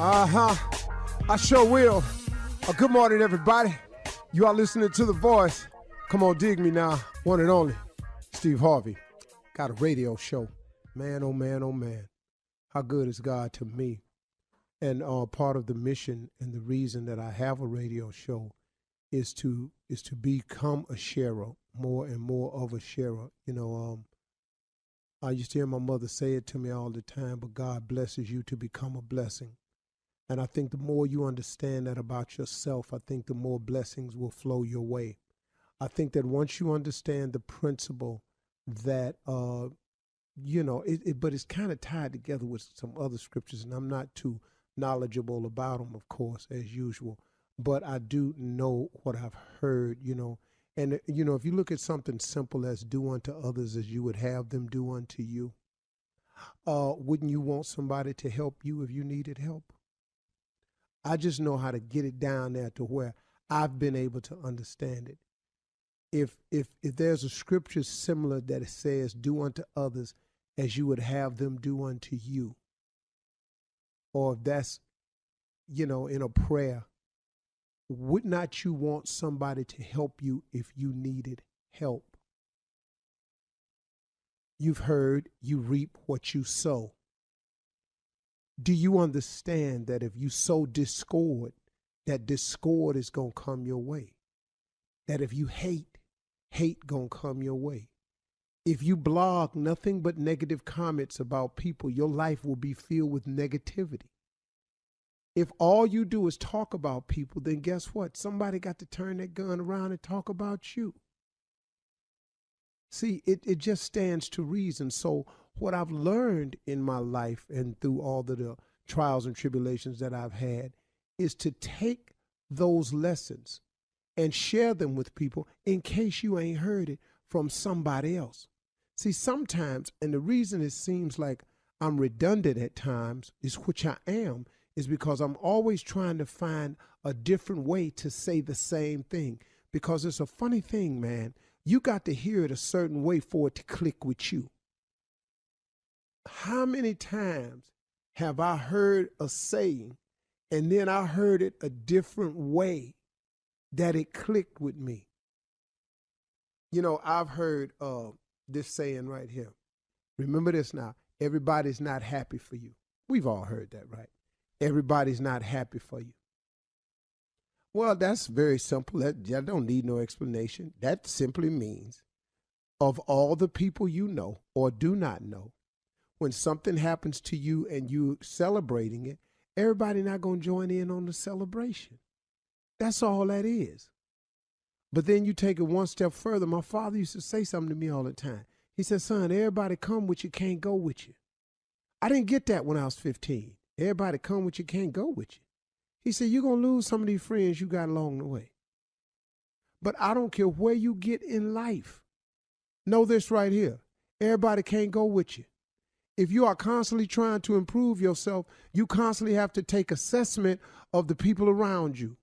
Uh-huh. I sure will. Good morning, everybody. You are listening to The Voice. Come on, dig me now. One and only, Steve Harvey. Got a radio show. Man, oh man, oh man. How good is God to me? And part of the mission and the reason that I have a radio show is to become a sharer, more and more of a sharer. You know, I used to hear my mother say it to me all the time, but God blesses you to become a blessing. And I think the more you understand that about yourself, I think the more blessings will flow your way. I think that once you understand the principle that, but it's kind of tied together with some other scriptures, and I'm not too knowledgeable about them, of course, as usual. But I do know what I've heard, And, if you look at something simple as do unto others as you would have them do unto you, wouldn't you want somebody to help you if you needed help? I just know how to get it down there to where I've been able to understand it. If there's a scripture similar that it says, do unto others as you would have them do unto you, or if that's, in a prayer, would not you want somebody to help you if you needed help? You've heard you reap what you sow. Do you understand that if you sow discord, that discord is going to come your way? That if you hate going to come your way? If you blog nothing but negative comments about people, your life will be filled with negativity. If all you do is talk about people, then guess what? Somebody got to turn that gun around and talk about you. See, it just stands to reason. So what I've learned in my life and through all the trials and tribulations that I've had is to take those lessons and share them with people in case you ain't heard it from somebody else. See, sometimes, and the reason it seems like I'm redundant at times, is which I am, is because I'm always trying to find a different way to say the same thing. Because it's a funny thing, man. You got to hear it a certain way for it to click with you. How many times have I heard a saying and then I heard it a different way that it clicked with me? I've heard this saying right here. Remember this now. Everybody's not happy for you. We've all heard that, right? Everybody's not happy for you. Well, that's very simple. That don't need no explanation. That simply means of all the people you know or do not know, when something happens to you and you celebrating it, everybody not going to join in on the celebration. That's all that is. But then you take it one step further. My father used to say something to me all the time. He said, son, everybody come with you, can't go with you. I didn't get that when I was 15. Everybody come with you, can't go with you. He said, you're going to lose some of these friends you got along the way. But I don't care where you get in life. Know this right here. Everybody can't go with you. If you are constantly trying to improve yourself, you constantly have to take assessment of the people around you.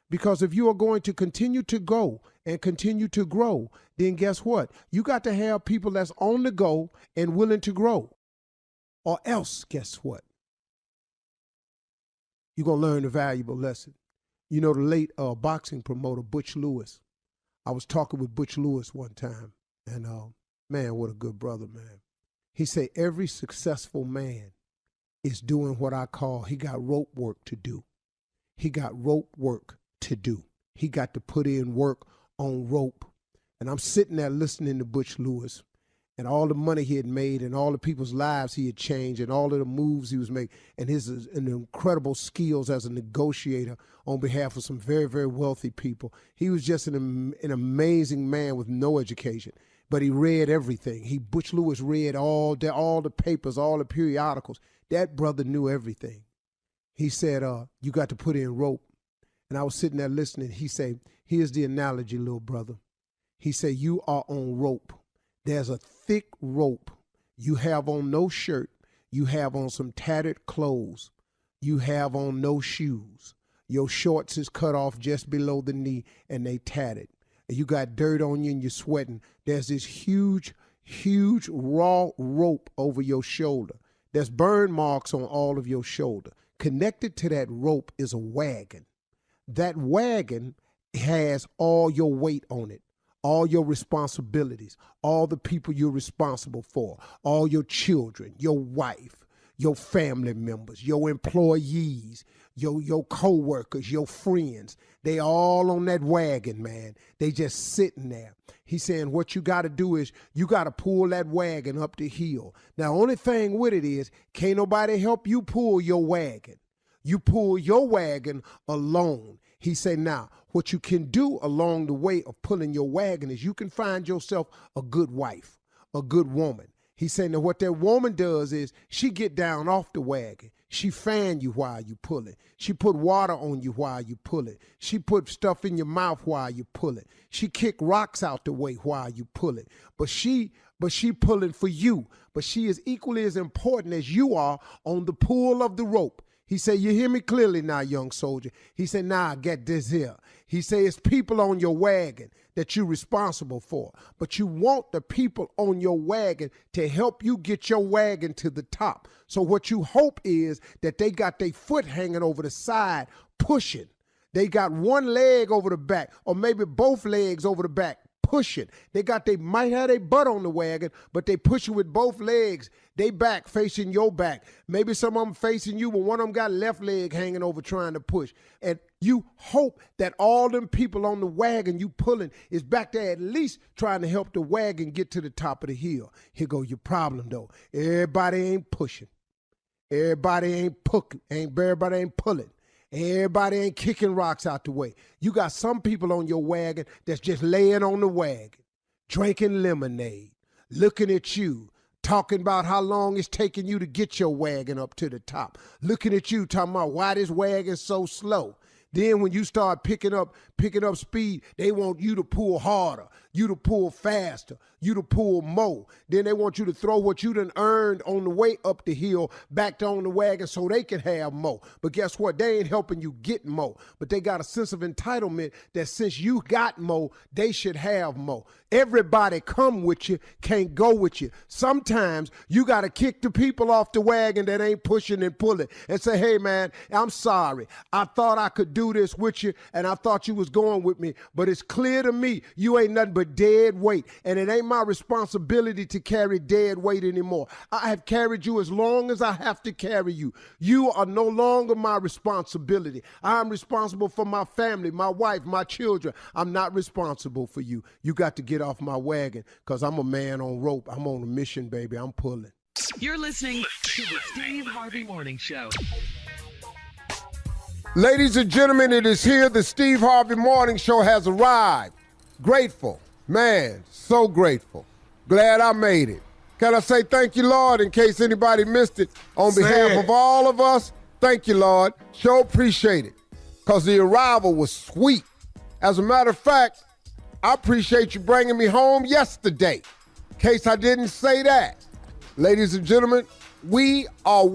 Because if you are going to continue to go and continue to grow, then guess what? You got to have people that's on the go and willing to grow. Or else, guess what? You're going to learn a valuable lesson. The late boxing promoter, Butch Lewis. I was talking with Butch Lewis one time, and man, what a good brother, man. He said every successful man is doing what I call, he got rope work to do. He got rope work to do. He got to put in work on rope. And I'm sitting there listening to Butch Lewis and all the money he had made and all the people's lives he had changed and all of the moves he was making and his incredible skills as a negotiator on behalf of some very, very wealthy people. He was just an amazing man with no education, but he read everything. Butch Lewis read all the papers, all the periodicals. That brother knew everything. He said, you got to put in rope. And I was sitting there listening. He said, here's the analogy, little brother. He said, you are on rope. There's a thick rope. You have on no shirt. You have on some tattered clothes. You have on no shoes. Your shorts is cut off just below the knee and they tattered. And you got dirt on you and you're sweating. There's this huge raw rope over your shoulder. There's burn marks on all of your shoulder. Connected to that rope is a wagon. That wagon has all your weight on it, all your responsibilities, all the people you're responsible for, all your children, your wife, your family members, your employees, your co-workers, your friends. They all on that wagon, man. They just sitting there. He's saying what you got to do is you got to pull that wagon up the hill. Now, only thing with it is can't nobody help you pull your wagon. You pull your wagon alone. He said, now, what you can do along the way of pulling your wagon is you can find yourself a good wife, a good woman. He's saying that what that woman does is she get down off the wagon. She fan you while you pull it. She put water on you while you pull it. She put stuff in your mouth while you pull it. She kick rocks out the way while you pull it. But she pulling for you. But she is equally as important as you are on the pull of the rope. He said, you hear me clearly now, young soldier. He said, nah, get this here. He said, it's people on your wagon that you're responsible for. But you want the people on your wagon to help you get your wagon to the top. So what you hope is that they got their foot hanging over the side, pushing. They got one leg over the back, or maybe both legs over the back, pushing. They might have their butt on the wagon, but they push it with both legs. They back facing your back. Maybe some of them facing you, but one of them got left leg hanging over trying to push. And you hope that all them people on the wagon you pulling is back there at least trying to help the wagon get to the top of the hill. Here go your problem though. Everybody ain't pushing. Everybody ain't pulling. Everybody ain't kicking rocks out the way. You got some people on your wagon that's just laying on the wagon, drinking lemonade, looking at you, talking about how long it's taking you to get your wagon up to the top, looking at you, talking about why this wagon's so slow. Then when you start picking up speed, they want you to pull harder, you to pull faster, you to pull more. Then they want you to throw what you done earned on the way up the hill back on the wagon so they can have more. But guess what? They ain't helping you get more. But they got a sense of entitlement that since you got more, they should have more. Everybody come with you, can't go with you. Sometimes you got to kick the people off the wagon that ain't pushing and pulling and say, hey, man, I'm sorry. I thought I could do this with you, and I thought you was going with me. But it's clear to me you ain't nothing but dead weight, and it ain't my responsibility to carry dead weight anymore. I have carried you as long as I have to carry you. You are no longer my responsibility. I'm responsible for my family, my wife, my children. I'm not responsible for you. You got to get off my wagon because I'm a man on rope. I'm on a mission, baby. I'm pulling. You're listening to the Steve Harvey Morning Show. Ladies and gentlemen, it is here. The Steve Harvey Morning Show has arrived. Grateful. Man, so grateful. Glad I made it. Can I say thank you, Lord, in case anybody missed it? On behalf of all of us, thank you, Lord. Sure appreciate it because the arrival was sweet. As a matter of fact, I appreciate you bringing me home yesterday. In case I didn't say that. Ladies and gentlemen, we are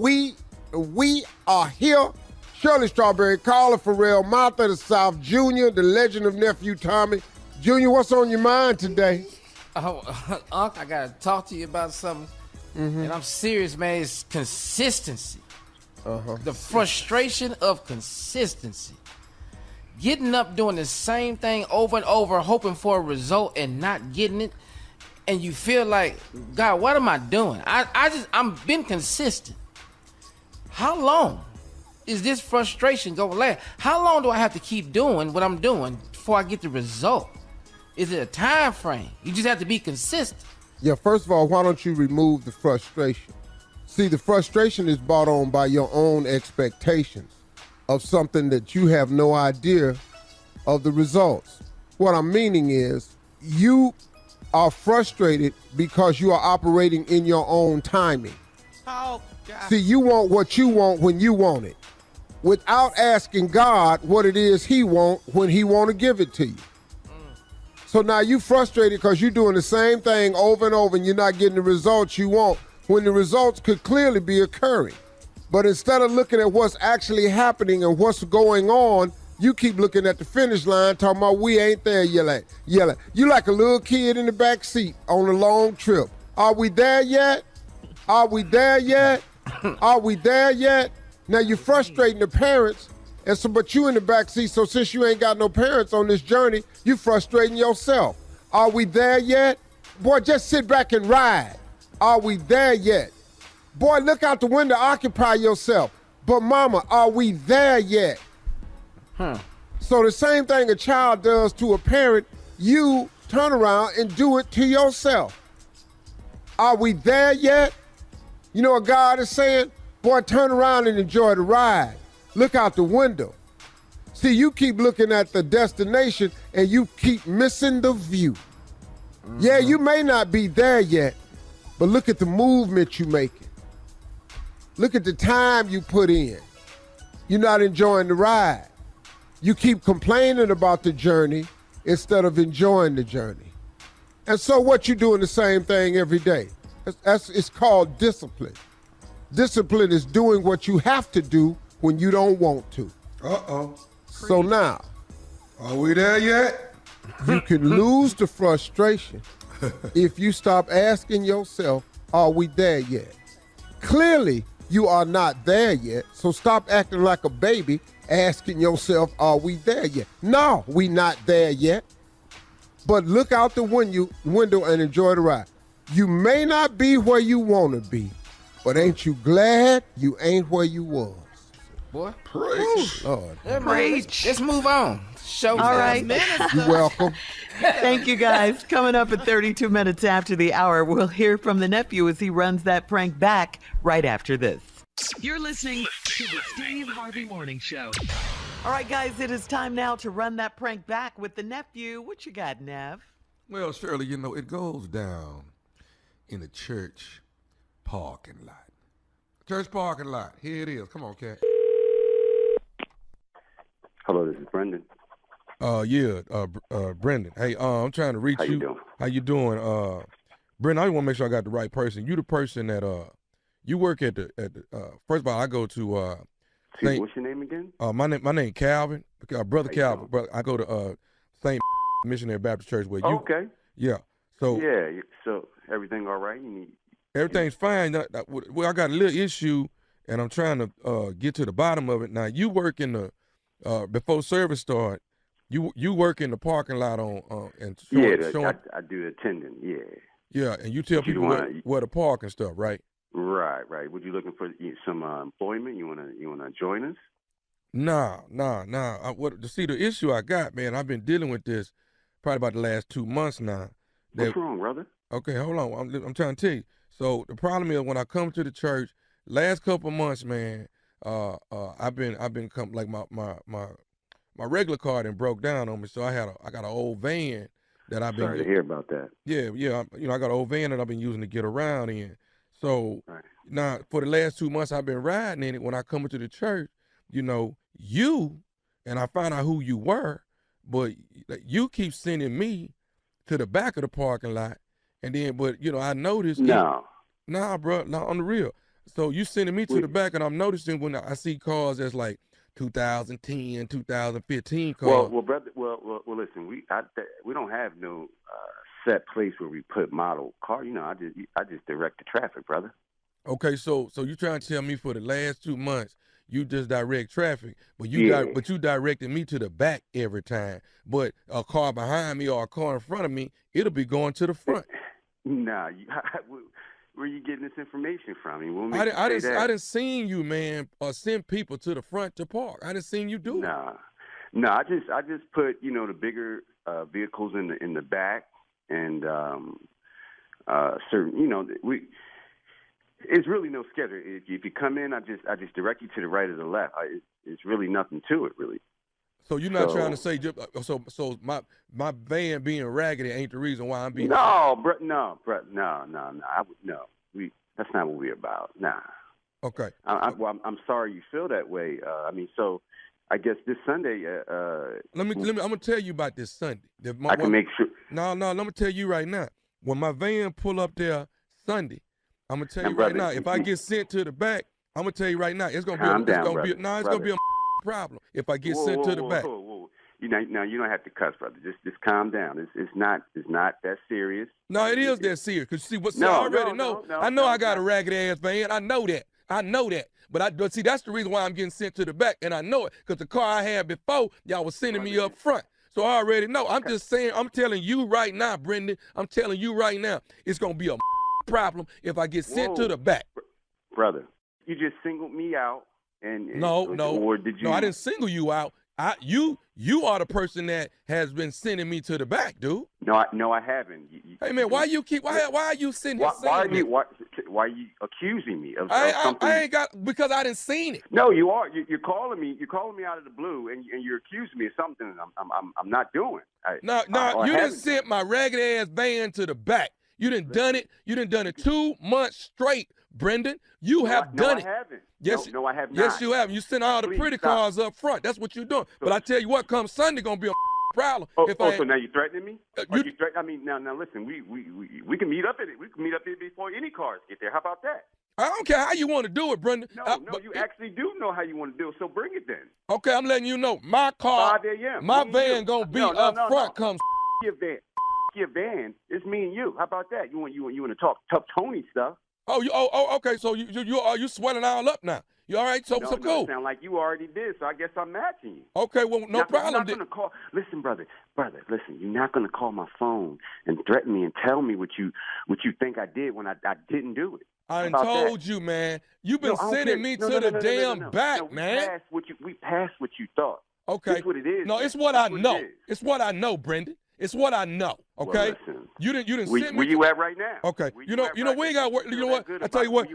here. Shirley Strawberry, Carla Farrell, Martha the South, Junior, the legend of Nephew Tommy. Junior, what's on your mind today? Oh, Unc, I got to talk to you about something. And I'm serious, man. It's consistency. The frustration of consistency. Getting up doing the same thing over and over, hoping for a result and not getting it. And you feel like, God, what am I doing? I'm been consistent. How long is this frustration going to last? How long do I have to keep doing what I'm doing before I get the result? Is it a time frame? You just have to be consistent. Yeah, first of all, why don't you remove the frustration? See, the frustration is brought on by your own expectations of something that you have no idea of the results. What I'm meaning is you are frustrated because you are operating in your own timing. Oh, God. See, you want what you want when you want it, without asking God what it is he want when he want to give it to you. So now you frustrated because you're doing the same thing over and over and you're not getting the results you want when the results could clearly be occurring. But instead of looking at what's actually happening and what's going on, you keep looking at the finish line talking about we ain't there yet. You like a little kid in the back seat on a long trip. Are we there yet? Are we there yet? Are we there yet? Now you're frustrating the parents, and so but you in the back seat. So since you ain't got no parents on this journey, you frustrating yourself. Are we there yet? Boy, just sit back and ride. Are we there yet? Boy, look out the window, occupy yourself. But mama, are we there yet? So the same thing a child does to a parent, you turn around and do it to yourself. Are we there yet? You know what God is saying? Boy, turn around and enjoy the ride. Look out the window. See, you keep looking at the destination and you keep missing the view. Yeah, you may not be there yet, but look at the movement you making. Look at the time you put in. You're not enjoying the ride. You keep complaining about the journey instead of enjoying the journey. And so what, you doing the same thing every day. It's called discipline. Discipline is doing what you have to do when you don't want to. Uh-oh. So now, are we there yet? You can lose the frustration if you stop asking yourself, are we there yet? Clearly, you are not there yet, so stop acting like a baby asking yourself, are we there yet? No, we not there yet. But look out the window and enjoy the ride. You may not be where you want to be, but ain't you glad you ain't where you was? Boy. Preach. Lord. Yeah, man, let's move on. Show All right. You're welcome. Thank you, guys. Coming up at 32 minutes after the hour, we'll hear from the nephew as he runs that prank back right after this. You're listening to the Steve Harvey Morning Show. All right, guys, it is time now to run that prank back with the nephew. What you got, Nev? Well, Shirley, you know, it goes down in a church parking lot. Church parking lot. Here it is. Come on, Cat. Hello, this is Brendan. Brendan. Hey, I'm trying to reach you. How you doing? How you doing? Brendan, I want to make sure I got the right person. You the person that you work at the first of all, I go to what's your name again? My name Calvin, brother Calvin. Brother, I go to St. Missionary Baptist Church where you. Okay. Yeah. So. Yeah. So everything all right? Everything's fine. Well, I got a little issue, and I'm trying to get to the bottom of it. Now, you work in the before service start. You work in the parking lot and showing. I do attending. Yeah. Yeah, and you tell people where to park and stuff, right? Right. Would you looking for some employment? You wanna join us? Nah. See, the issue I got, man, I've been dealing with this probably about the last 2 months now. What's wrong, brother? Okay, hold on. I'm trying to tell you. So the problem is when I come to the church, last couple of months, man, I've been like my regular car done broke down on me. So I got an old van that I've been. Sorry to hear about that. Yeah. I got an old van that I've been using to get around in. So now for the last 2 months I've been riding in it. When I come into the church, and I found out who you were, but you keep sending me to the back of the parking lot, and then I noticed. Nah, bro, not on the real. So you sending me to the back, and I'm noticing when I see cars that's like 2010, 2015 cars. Well, brother. Well, listen. We don't have no set place where we put model car. I just direct the traffic, brother. Okay, so you trying to tell me for the last 2 months you just direct traffic, but you directed me to the back every time. But a car behind me or a car in front of me, it'll be going to the front. Nah, where are you getting this information from? I didn't seen you, man, send people to the front to park. I didn't seen you do it. No, I just put the bigger vehicles in the back, and certain it's really no schedule. If you come in, I just direct you to the right or the left. It's really nothing to it, really. So you're not trying to say so my van being raggedy ain't the reason why I'm being. No. That's not what we're about. Nah. Okay. I'm sorry you feel that way. So I guess this Sunday. Let me. I'm gonna tell you about this Sunday. I can make sure. No. Let me tell you right now. When my van pull up there Sunday, I'm gonna tell you right now. If I get sent to the back, I'm gonna tell you right now. It's gonna be a problem if I get sent to the back. Whoa. Now you don't have to cuss, brother. Just calm down. It's not that serious. No, it is that serious. Cause see, I already know. I know I got a ragged ass van. I know that. But see, that's the reason why I'm getting sent to the back, and I know it because the car I had before, y'all was sending me up front. So I already know. I'm just saying, I'm telling you right now, Brendan, I'm telling you right now, it's going to be a problem if I get sent to the back. Brother, you just singled me out. No, or did you? No, I didn't single you out. You are the person that has been sending me to the back, dude. No, I haven't. Hey man, why are you sitting here saying that? Why are you accusing me of something? I ain't got, because I didn't seen it. No, you are. You're calling me. You're calling me out of the blue, and you're accusing me of something I'm not doing. No, you didn't send my ragged ass van to the back. You didn't done it. You didn't done it 2 months straight, Brendan. You have done it. No, I haven't. Yes, no, I have not. Yes, you have. You sent all the pretty cars up front. That's what you're doing. But I tell you what, come Sunday, gonna be a problem. So now you're threatening me? I mean, now listen, we can meet up at it. We can meet up there before any cars get there. How about that? I don't care how you want to do it, Brendan. No, you actually do know how you want to do it, so bring it then. Okay, I'm letting you know. My car, 5 a.m. my van gonna be up front. Come your van. It's me and you. How about that? You want to talk tough Tony stuff? Okay. So you sweating all up now? You all right? So cool. It sound like you already did. So I guess I'm matching you. Okay, well, no problem. You're not gonna call. Listen, brother. Listen. You're not gonna call my phone and threaten me and tell me what you think I did when I didn't do it. I told you, man. You've been sending me to the damn back, man. We passed what you thought. Okay. That's what it is. No, it's what I know. It's what I know, Brendan. It's what I know. Okay. Well, listen, you didn't send me. Where you at right now? Okay. You know we ain't got work. You know what? I tell you what.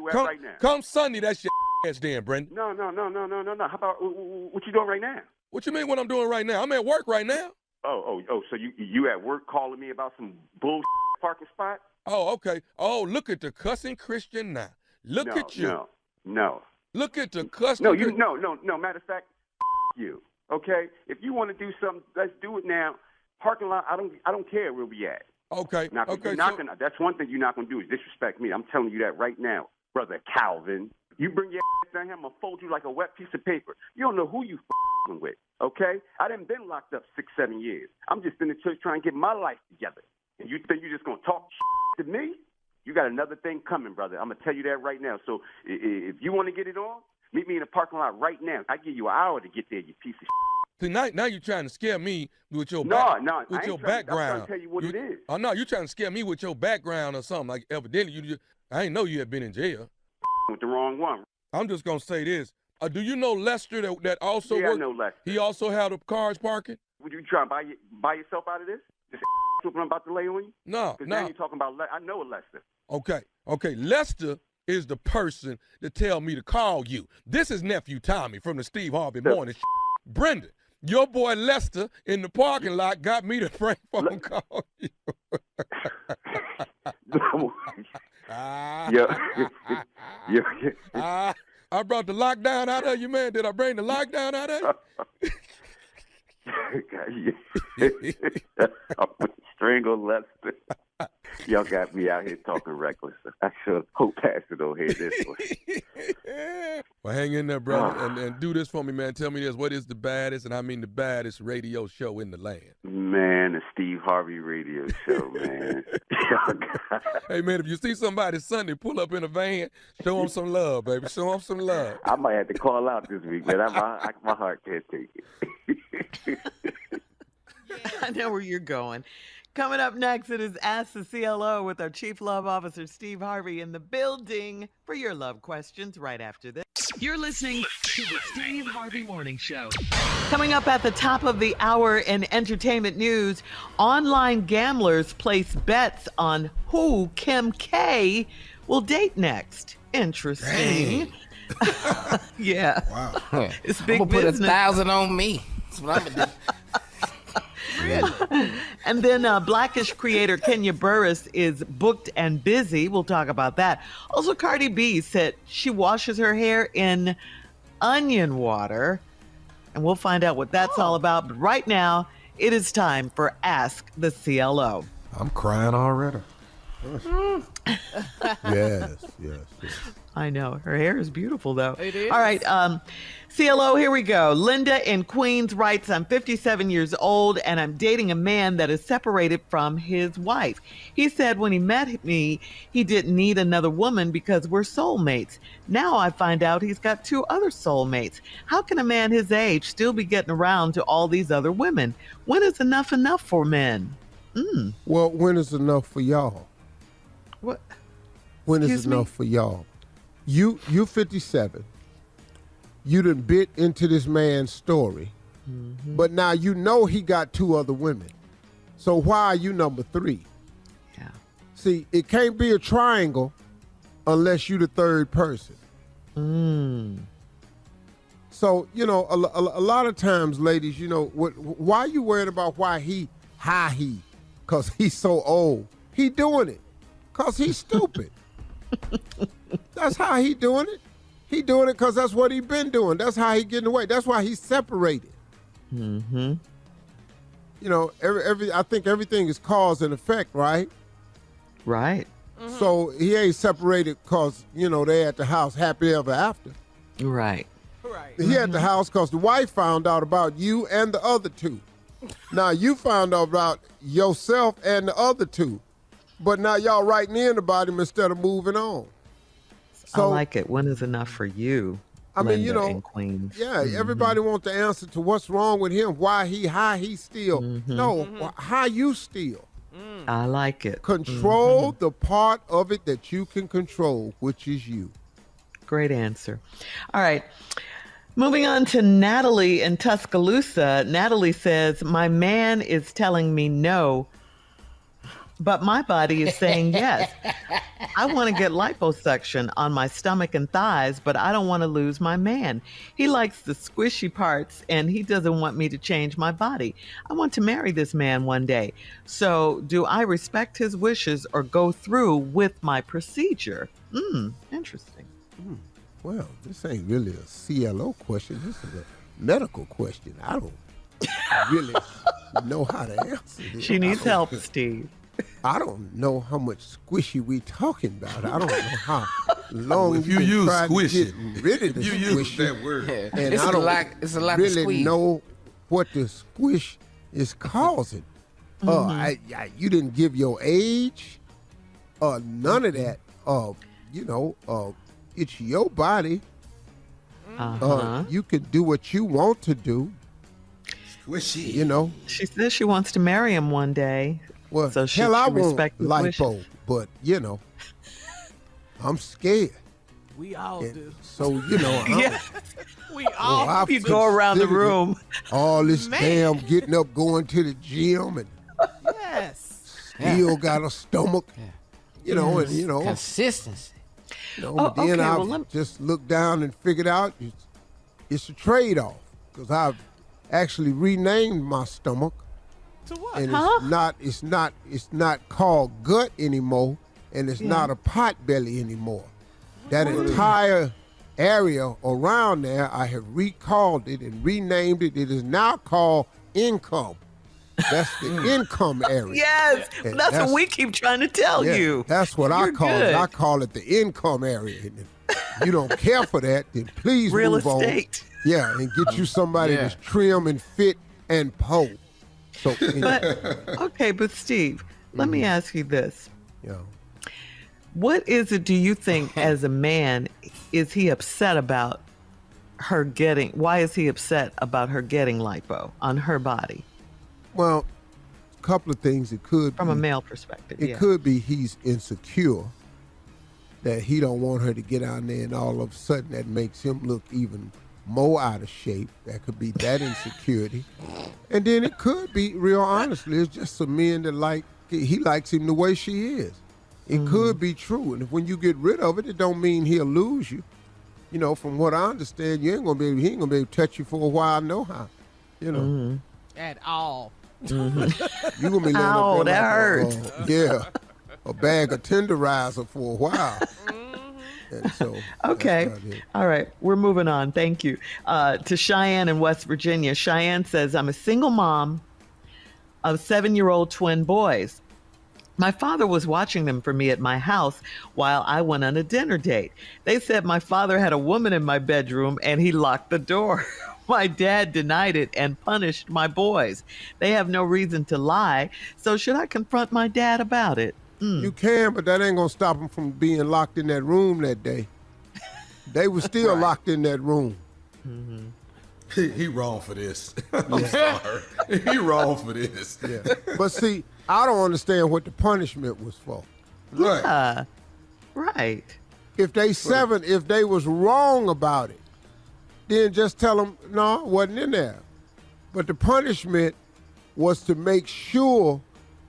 Come Sunday, that's your ass then, Brendan. No. How about what you doing right now? What you mean what I'm doing right now? I'm at work right now. Oh. So you at work calling me about some bullshit parking spot? Oh, okay. Oh, look at the cussing Christian now. Look at you. No. Look at the cussing. No. Matter of fact, you. Okay. If you want to do something, let's do it now. Parking lot. I don't care where we at. Okay. That's one thing you're not gonna do is disrespect me. I'm telling you that right now, brother Calvin. You bring your ass down here, I'm gonna fold you like a wet piece of paper. You don't know who you f***ing with. Okay. I done been locked up 6-7 years. I'm just in the church trying to get my life together. And you think you're just gonna talk to me? You got another thing coming, brother. I'm gonna tell you that right now. So if you want to get it on, meet me in the parking lot right now. I give you an hour to get there, you piece of shit. See, now you're trying to scare me with your background. I'm trying to tell you what it is. Oh no, you're trying to scare me with your background or something. Like evidently I didn't know you had been in jail. With the wrong one. I'm just gonna say this. Do you know Lester that also worked? Yeah, I know Lester. He also had the cars parking. Would you try and buy yourself out of this? This what I'm about to lay on you? No. Now you're talking about I know Lester. Okay. Lester is the person to tell me to call you. This is nephew Tommy from the Steve Harvey Morning. Brendan, your boy Lester in the parking lot got me to prank phone call you. I brought the lockdown out of you, man. Did I bring the lockdown out of you? I'm gonna strangle Lester. Y'all got me out here talking reckless. I should hope Pastor don't hear this one. Well, hang in there, brother, and do this for me, man. Tell me this. What is the baddest, and I mean the baddest radio show in the land? Man, the Steve Harvey radio show, man. Hey, man, if you see somebody Sunday pull up in a van, show them some love, baby. Show them some love. I might have to call out this week, man. My heart can't take it. I know where you're going. Coming up next, it is Ask the CLO with our Chief Love Officer, Steve Harvey, in the building for your love questions right after this. You're listening to the Steve Harvey Morning Show. Coming up at the top of the hour in entertainment news, online gamblers place bets on who Kim K will date next. Interesting. Yeah. Wow. It's big I'm gonna business. put 1,000 on me. That's what I'm gonna do. And then Blackish creator Kenya Burris is booked and busy. We'll talk about that. Also, Cardi B said she washes her hair in onion water. And we'll find out what that's all about. But right now, it is time for Ask the CLO. I'm crying already. Yes. I know. Her hair is beautiful, though. It is. All right. CLO, here we go. Linda in Queens writes, I'm 57 years old and I'm dating a man that is separated from his wife. He said when he met me, he didn't need another woman because we're soulmates. Now I find out he's got 2 other soulmates. How can a man his age still be getting around to all these other women? When is enough for men? Well, when is enough for y'all? What? When is Excuse me? enough for y'all? You're 57. You done bit into this man's story, but now you know he got 2 other women. So why are you number 3? Yeah. See, it can't be a triangle unless you the third person. So, you know, a lot of times, ladies, you know, why are you worried about why he? Because he's so old. He doing it because he's stupid. That's how he doing it. He doing it because that's what he been doing. That's how he getting away. That's why he's separated. You know, I think everything is cause and effect, right? Right. So he ain't separated because, you know, they at the house happy ever after. Right. He at the house because the wife found out about you and the other 2. Now you found out about yourself and the other 2. But now y'all writing in about him instead of moving on. So, I like it. When is enough for you? I mean, you Linda know, in Queens. yeah, everybody wants the answer to what's wrong with him, how he still. No, how you still. I like it. Control the part of it that you can control, which is you. Great answer. All right. Moving on to Natalie in Tuscaloosa. Natalie says, my man is telling me no, but my body is saying yes. I want to get liposuction on my stomach and thighs, but I don't want to lose my man. He likes the squishy parts and he doesn't want me to change my body. I want to marry this man one day. So do I respect his wishes or go through with my procedure? Interesting. Well, this ain't really a CLO question. This is a medical question. I don't really know how to answer this. She needs help, Steve. I don't know how much squishy we talking about. I don't know how long If you use squishy, rid of the you squishy. use that word. And It's I a don't lot- it's a lot to really squeeze. know what the squish is causing. You didn't give your age, none of that. It's your body. You can do what you want to do. Squishy. You know. She says she wants to marry him one day. Well, So should hell, I she want respect his lipo, wishes? but you know, I'm scared. We all do. So you know, We all. I've You go around the considered it. room. All this Man. damn getting up, going to the gym, and Yes. still got a stomach. You know, and Consistency. but then okay, I well, just looked down and figured out it's a trade-off because I've actually renamed my stomach. To what? And it's not called gut anymore, and it's not a pot belly anymore. That entire area around there, I have recalled it and renamed it. It is now called income. That's the income area. Yes, And that's what we keep trying to tell Yeah, you. That's what I You're call good. it. I call it the income area. And if you don't care for that, then please Real move estate. on. Yeah, and get you somebody Yeah. that's trim and fit and po. So, But Steve, let me ask you this. you know, What is it, do you think, as a man, is he upset about her getting, why is he upset about her getting lipo on her body? well, a couple of things. It could From be, a male perspective, It yeah. could be he's insecure, that he don't want her to get out there, and all of a sudden that makes him look even more out of shape. That could be that insecurity. And then it could be, real honestly, it's just some men that he likes him the way she is. It could be true. And if when you get rid of it, it don't mean he'll lose you. You know, from what I understand, he ain't gonna be able to touch you for a while, no how. You know. At all. You're gonna be laying Ow, up there that hurts. A bag of tenderizer for a while. And so, Okay. that's about it. All right. We're moving on. Thank you. To Cheyenne in West Virginia. Cheyenne says, I'm a single mom of 7-year-old twin boys. My father was watching them for me at my house while I went on a dinner date. They said my father had a woman in my bedroom and he locked the door. My dad denied it and punished my boys. They have no reason to lie, so should I confront my dad about it? You can, but that ain't going to stop them from being locked in that room that day. They were still locked in that room. Mm-hmm. He wrong for this. I'm sorry. He wrong for this. Yeah. But see, I don't understand what the punishment was for. Right. Right. If they was wrong about it, then just tell them, no, it wasn't in there. But the punishment was to make sure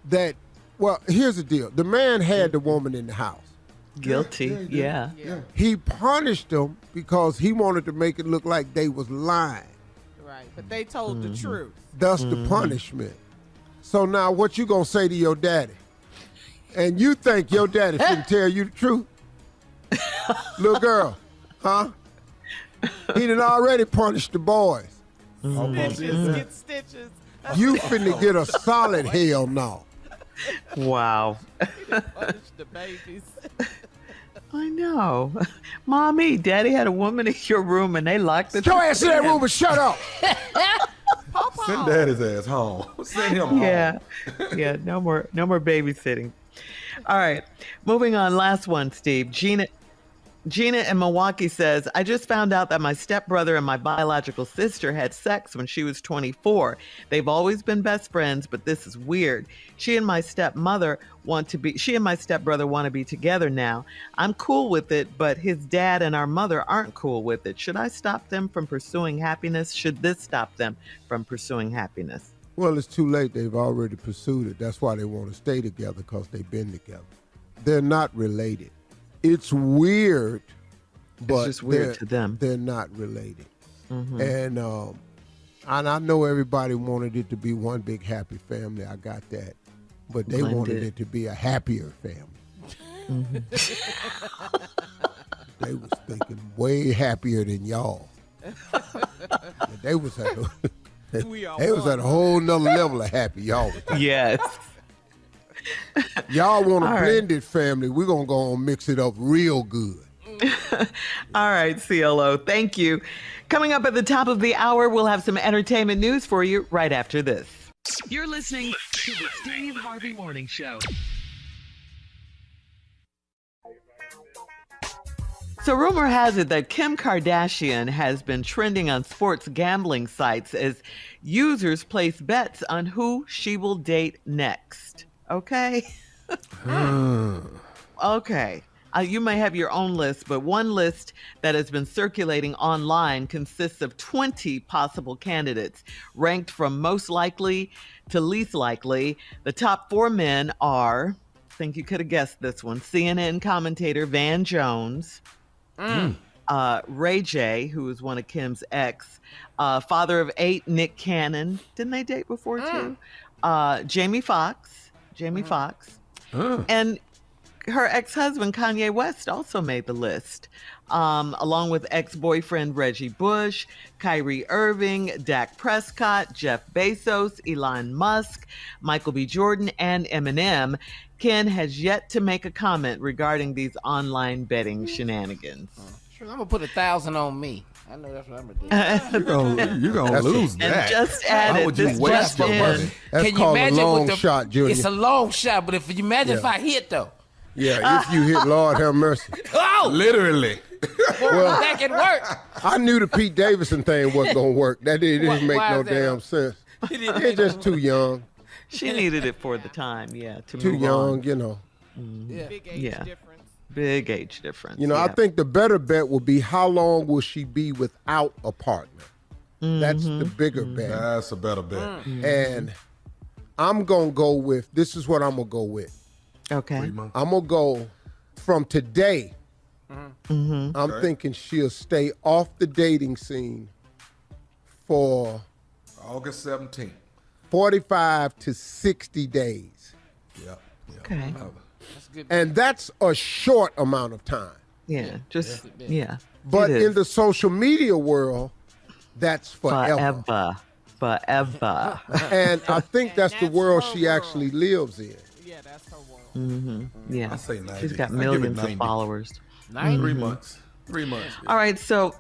that, well, here's the deal. The man had the woman in the house. Guilty, yeah. He punished them because he wanted to make it look like they was lying. Right, but they told the truth. That's the punishment. So now what you gonna say to your daddy? And you think your daddy shouldn't tell you the truth? Little girl, huh? He done already punished the boys. Stitches, get stitches. You finna get a solid hell no. Wow. Punish the babies. I know. Mommy, Daddy had a woman in your room and they locked the Go ass in that room and shut up. Send Daddy's ass home. Send him home. Yeah, no more babysitting. All right, moving on. Last one, Steve. Gina in Milwaukee says, I just found out that my stepbrother and my biological sister had sex when she was 24. They've always been best friends, but this is weird. She and my stepbrother want to be together now. I'm cool with it, but his dad and our mother aren't cool with it. Should I stop them from pursuing happiness? Should this stop them from pursuing happiness? Well, it's too late. They've already pursued it. That's why they want to stay together, because they've been together. They're not related. It's weird, but it's just weird to them. They're not related. Mm-hmm. And I know everybody wanted it to be one big happy family. I got that. But they wanted it to be a happier family. Mm-hmm. They was thinking way happier than y'all. They was at a whole nother level of happy, y'all. Yes. Y'all want a blended family. We're going to go and mix it up real good. All right, CLO. Thank you. Coming up at the top of the hour, we'll have some entertainment news for you right after this. You're listening to the Steve Harvey Morning Show. So rumor has it that Kim Kardashian has been trending on sports gambling sites as users place bets on who she will date next. Okay? Okay. You may have your own list, but one list that has been circulating online consists of 20 possible candidates, ranked from most likely to least likely. The top 4 men are, I think you could have guessed this one, CNN commentator Van Jones, Ray J, who is one of Kim's ex, father of 8, Nick Cannon. Didn't they date before too? Jamie Foxx, and her ex-husband Kanye West also made the list, along with ex-boyfriend Reggie Bush, Kyrie Irving, Dak Prescott, Jeff Bezos, Elon Musk, Michael B. Jordan, and Eminem. Ken has yet to make a comment regarding these online betting shenanigans. Sure, I'm gonna put 1,000 on me. I know that's what I'm gonna do. You're gonna lose that. And just added, this waste just in. money? That's Can you called a imagine long with the shot, Junior. It's a long shot, but if you imagine if I hit though. Yeah, if you hit, Lord have mercy. Oh, Literally. well, that can work. I knew the Pete Davidson thing wasn't going to work. That didn't make why no is that? damn sense. They're just too young. She needed it for the time, to Too move young, on. you know. Big age difference. Big age difference. You know, I think the better bet will be how long will she be without a partner? That's the bigger bet. That's a better bet. And I'm going to go with, this is what I'm going to go with. Okay. I'm going to go from today. I'm thinking she'll stay off the dating scene for August 17th. 45 to 60 days. Yep. Okay. That's good. And that's a short amount of time. But in the social media world, that's forever. Forever. And I think that's the world she actually lives in. Yeah. that's her world. Mm-hmm. Yeah. I say 90. She's got I give it millions of 90. followers. 3 months. 3 months. All right, so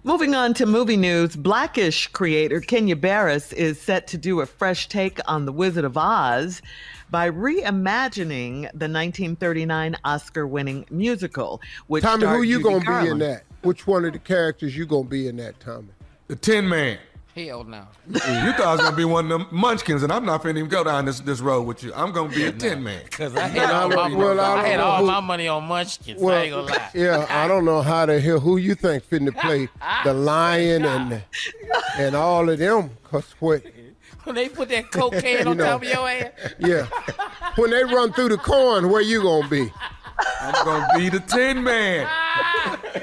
moving on to movie news, Blackish creator Kenya Barris is set to do a fresh take on The Wizard of Oz by reimagining the 1939 Oscar-winning musical, which Tommy, starred who you Judy gonna be in Garland. that? Which one of the characters you gonna be in that, Tommy? The Tin Man. Hell no. You thought I was gonna be one of them munchkins, and I'm not finna even go down this road with you. I'm gonna be a Tin Man. Because I had all my money on Munchkins. I ain't gonna lie. Yeah, I don't know how to hear who you think finna play the lion and all of them. Cause what? When they put that cocaine on top of your ass. Yeah. When they run through the corn, where you gonna be? I'm gonna be the Tin Man.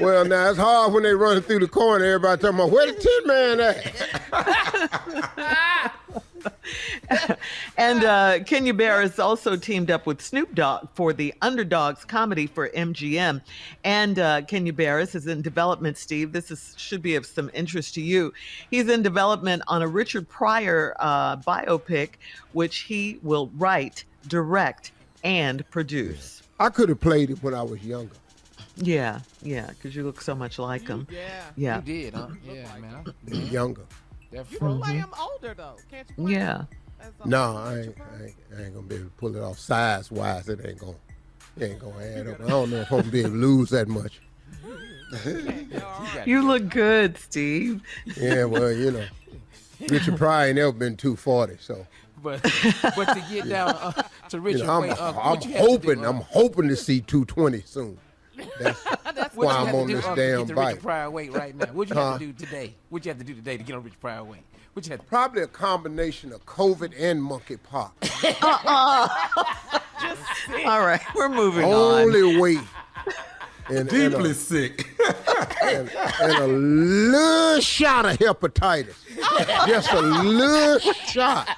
Well, now it's hard when they run through the corn. Everybody talking about where the Tin Man at? And Kenya Barris also teamed up with Snoop Dogg for the Underdogs comedy for MGM. And Kenya Barris is in development, Steve. This should be of some interest to you. He's in development on a Richard Pryor biopic, which he will write, direct, and produce. I could have played it when I was younger. Yeah, because you look so much like him. You did, huh? Yeah, man. Younger. You can play him older, though. Can't you play him? No, I ain't gonna be able to pull it off size-wise. It ain't gonna add up. I don't know if I'm gonna be able to lose that much. You look good, Steve. Yeah, well, Richard Pryor ain't never been 240, so. But to get down to Richard, I'm hoping to see 220 soon. That's why I'm on this damn bike. Richard Pryor weight right now. What you have to do today? What you have to do today to get on Richard Pryor weight? What you have to... Probably a combination of COVID and monkeypox. All right, we're moving Only way. Deeply sick. and a little shot of hepatitis. Just a little shot.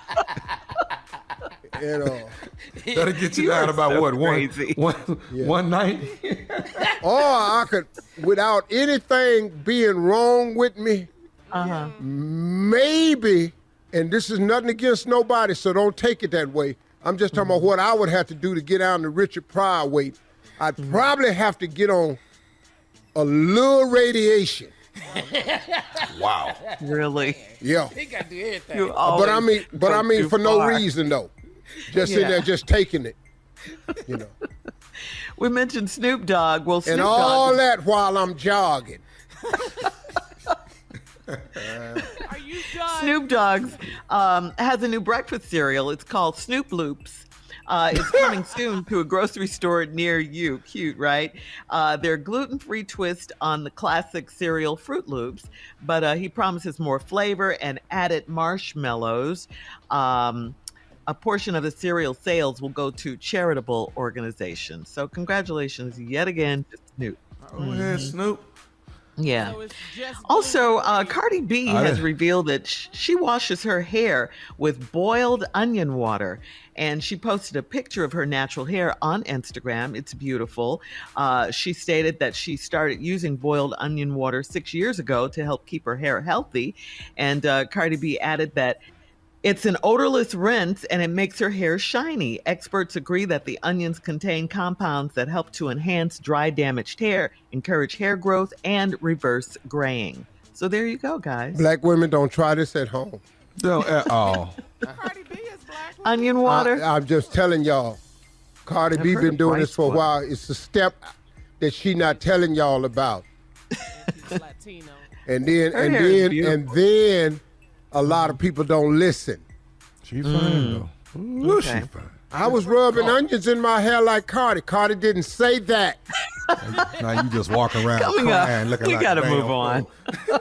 That'll get you down about so what? Crazy. 190? Or I could, without anything being wrong with me, maybe, and this is nothing against nobody, so don't take it that way. I'm just talking about what I would have to do to get down to Richard Pryor weight. I'd probably have to get on a little radiation. Wow. Really? Yeah. He got to do everything. But I mean for no reason though. Just in there, just taking it. We mentioned Snoop Dogg. Well, Snoop and Dogg all that while I'm jogging. Are you done? Snoop Dogg has a new breakfast cereal. It's called Snoop Loops. It's coming soon to a grocery store near you. Cute, right? They're gluten-free twist on the classic cereal Fruit Loops, but he promises more flavor and added marshmallows. A portion of the cereal sales will go to charitable organizations. So congratulations yet again to Snoop. Oh, yeah, Snoop. Yeah. So it's just Also, Cardi B has revealed that she washes her hair with boiled onion water. And she posted a picture of her natural hair on Instagram. It's beautiful. She stated that she started using boiled onion water 6 years ago to help keep her hair healthy. And Cardi B added that it's an odorless rinse and it makes her hair shiny. Experts agree that the onions contain compounds that help to enhance dry, damaged hair, encourage hair growth, and reverse graying. So there you go, guys. Black women don't try this at home. No, at all. Cardi B is black. Onion water. I'm just telling y'all, Cardi B been doing this for a while. It's a step that she not telling y'all about. She's Latino. And then a lot of people don't listen. She fine though. Ooh, Okay. she fine. I was rubbing onions in my hair like Cardi. Cardi didn't say that. Now you just walk around Coming up, crying, looking we like gotta a damn move on. fool.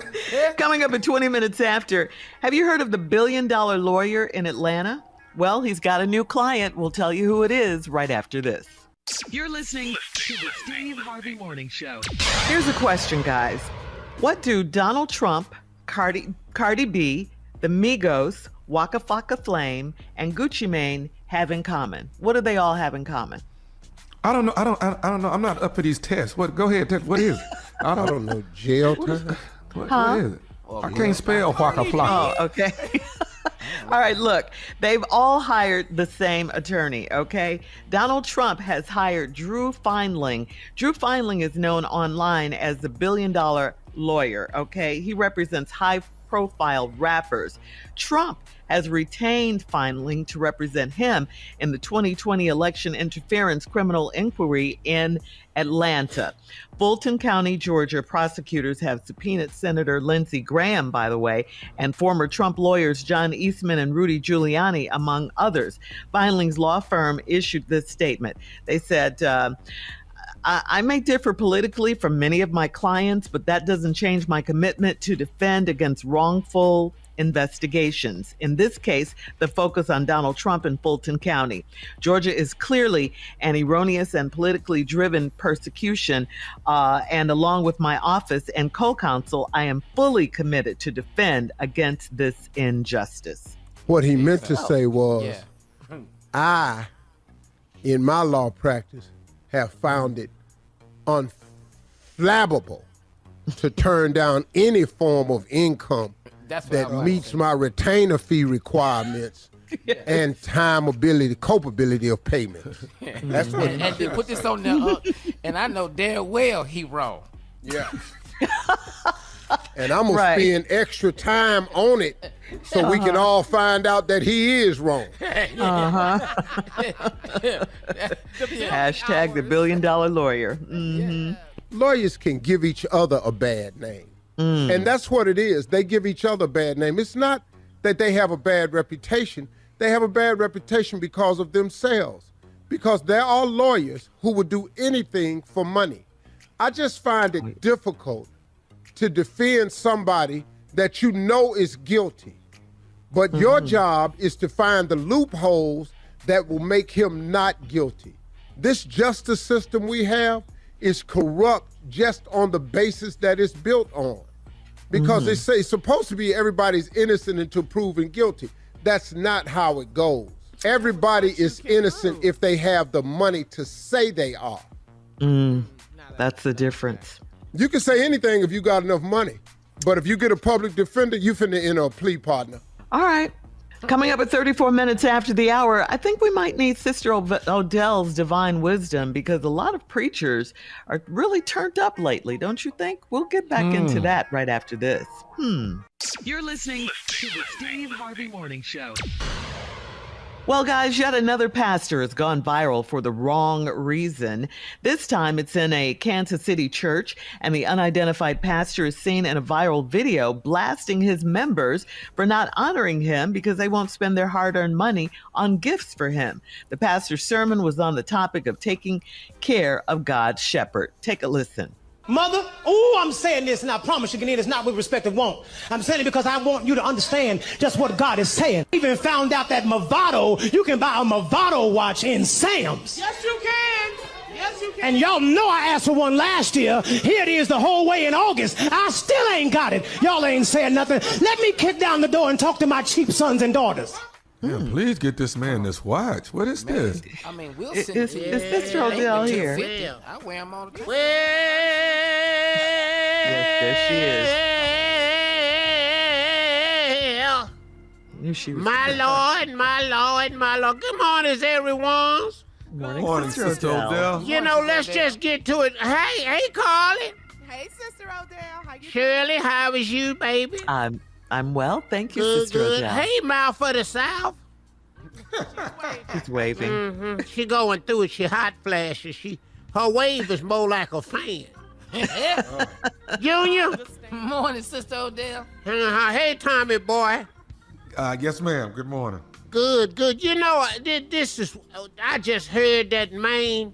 Coming up at 20 minutes after, have you heard of the $1 billion lawyer in Atlanta? Well, he's got a new client. We'll tell you who it is right after this. You're listening to the Steve Harvey Morning Show. Here's a question, guys. What do Donald Trump, Cardi B, the Migos, Waka Flocka Flame, and Gucci Mane have in common? What do they all have in common? I don't know. I don't know. I'm not up for these tests. What? Go ahead. What is it? I don't know. Jail time. What is it? I can't spell Waka Flocka. Oh, okay. All right, look, they've all hired the same attorney, okay? Donald Trump has hired Drew Feinling. Drew Feinling is known online as the billion-dollar lawyer, okay? He represents high-profile rappers. Trump has retained Feinling to represent him in the 2020 election interference criminal inquiry in Atlanta. Fulton County, Georgia prosecutors have subpoenaed Senator Lindsey Graham, by the way, and former Trump lawyers John Eastman and Rudy Giuliani, among others. Feinling's law firm issued this statement. They said, I may differ politically from many of my clients, but that doesn't change my commitment to defend against wrongful investigations. In this case, the focus on Donald Trump in Fulton County. Georgia is clearly an erroneous and politically driven persecution, and along with my office and co-counsel, I am fully committed to defend against this injustice. What he meant to say was, I, in my law practice, have found it unflappable to turn down any form of income that meets my retainer fee requirements and culpability of payments. That's what. And they put this on there, and I know damn well he wrong. Yeah. And I'm gonna spend extra time on it so we can all find out that he is wrong. Hashtag the billion-dollar lawyer. Mm-hmm. Lawyers can give each other a bad name. And that's what it is. They give each other a bad name. It's not that they have a bad reputation. They have a bad reputation because of themselves. Because there are lawyers who would do anything for money. I just find it difficult to defend somebody that you know is guilty. But your job is to find the loopholes that will make him not guilty. This justice system we have is corrupt just on the basis that it's built on. Because they say it's supposed to be everybody's innocent until proven guilty. That's not how it goes. Everybody is innocent if they have the money to say they are. That's the difference. You can say anything if you got enough money. But if you get a public defender, you finna enter a plea partner. All right. Coming up at 34 minutes after the hour, I think we might need Sister Odell's divine wisdom because a lot of preachers are really turned up lately, don't you think? We'll get back into that right after this. You're listening to the Steve Harvey Morning Show. Well, guys, yet another pastor has gone viral for the wrong reason. This time it's in a Kansas City church, and the unidentified pastor is seen in a viral video blasting his members for not honoring him because they won't spend their hard-earned money on gifts for him. The pastor's sermon was on the topic of taking care of God's shepherd. Take a listen. Mother, I'm saying this, and I promise you, it's not with respect and want. I'm saying it because I want you to understand just what God is saying. I even found out that Movado, you can buy a Movado watch in Sam's. Yes, you can. Yes, you can. And y'all know I asked for one last year. Here it is the whole way in August. I still ain't got it. Y'all ain't saying nothing. Let me kick down the door and talk to my cheap sons and daughters. Yeah, please get this man this watch. What is this? I mean, we'll Is send Sister Odell here? I wear them all the time. Yes, there she is. My Lord. Good morning, everyone. Morning, Sister Odell. You know, let's just get to it. Hey, Carly. Hey, Sister Odell. How you Shirley, how is you, baby? I'm well, thank you, Good, Sister good. Odell. Hey, mouth for the South. She's waving. She going through it. She hot flashes. Her wave is more like a fan. Junior. Morning, Sister Odell. Hey, Tommy boy. Yes, ma'am. Good morning. Good. You know, this is. I just heard that man.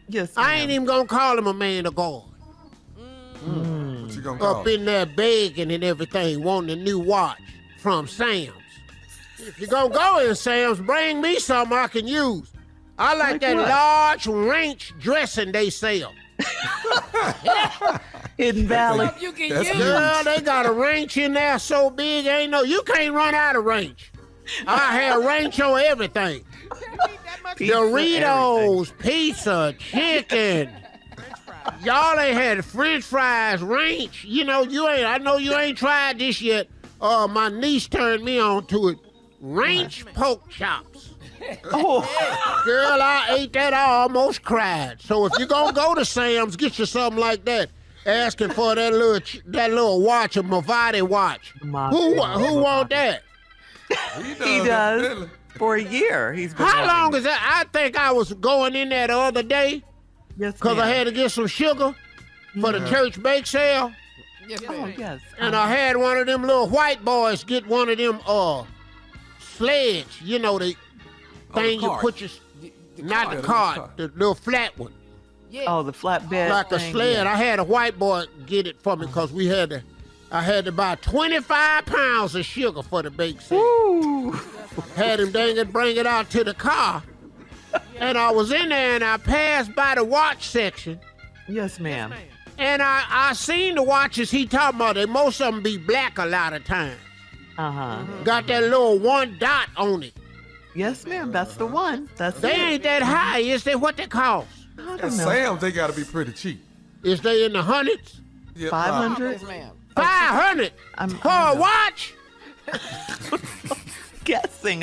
Yes, ma'am. I ain't even gonna call him a man of God. What you gonna call Up in there begging and everything, wanting a new watch from Sam's. If you're gonna go in Sam's, bring me something I can use. I like that what? large ranch dressing they sell. Hidden Valley. You can That's use. good. Girl, they got a ranch in there so big, you can't run out of ranch. I have ranch on everything. Pizza, Doritos, pizza, chicken. Y'all ain't had French fries, ranch. I know you ain't tried this yet. My niece turned me on to it. ranch pork chops. Oh, girl, I ate that. I almost cried. So if you're gonna go to Sam's, get you something like that. Asking for that little watch, a Movati watch. Who want that? He does. For a year, he's been. How long is that? I think I was going in there the other day. Yes, because I had to get some sugar for the church bake sale. Yes, oh, yes. And I had one of them little white boys get one of them sleds. You know, the thing you put your not the cart, the little flat one. Yeah. Oh, the flatbed. Like a sled. Yeah. I had a white boy get it for me because I had to buy 25 pounds of sugar for the bake sale. Ooh. Had him bring it out to the car. And I was in there and I passed by the watch section. Yes, ma'am. And I seen the watches he talking about. Most of them be black a lot of times. Uh-huh. Got that little one dot on it. Yes, ma'am. That's the one. They ain't that high. Is that what they cost? I don't know. Sam's, they got to be pretty cheap. Is they in the hundreds? Yeah, 500? Yes, ma'am. 500 for a watch?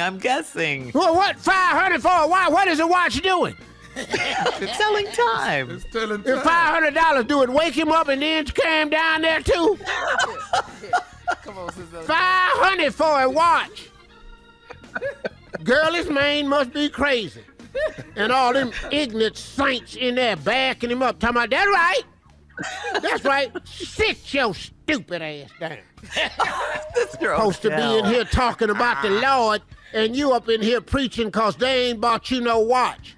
I'm guessing. Well, what? 500 for a watch? What is a watch doing? It's telling time. It's telling time. If $500 do it, wake him up and then carry him down there too? Come on, sister. 500 for a watch. Girl, this man must be crazy. And all them ignorant saints in there backing him up, talking about, that's right. That's right. Sit your stupid ass down. Supposed to be in here talking about the Lord, and you up in here preaching because they ain't bought you no watch.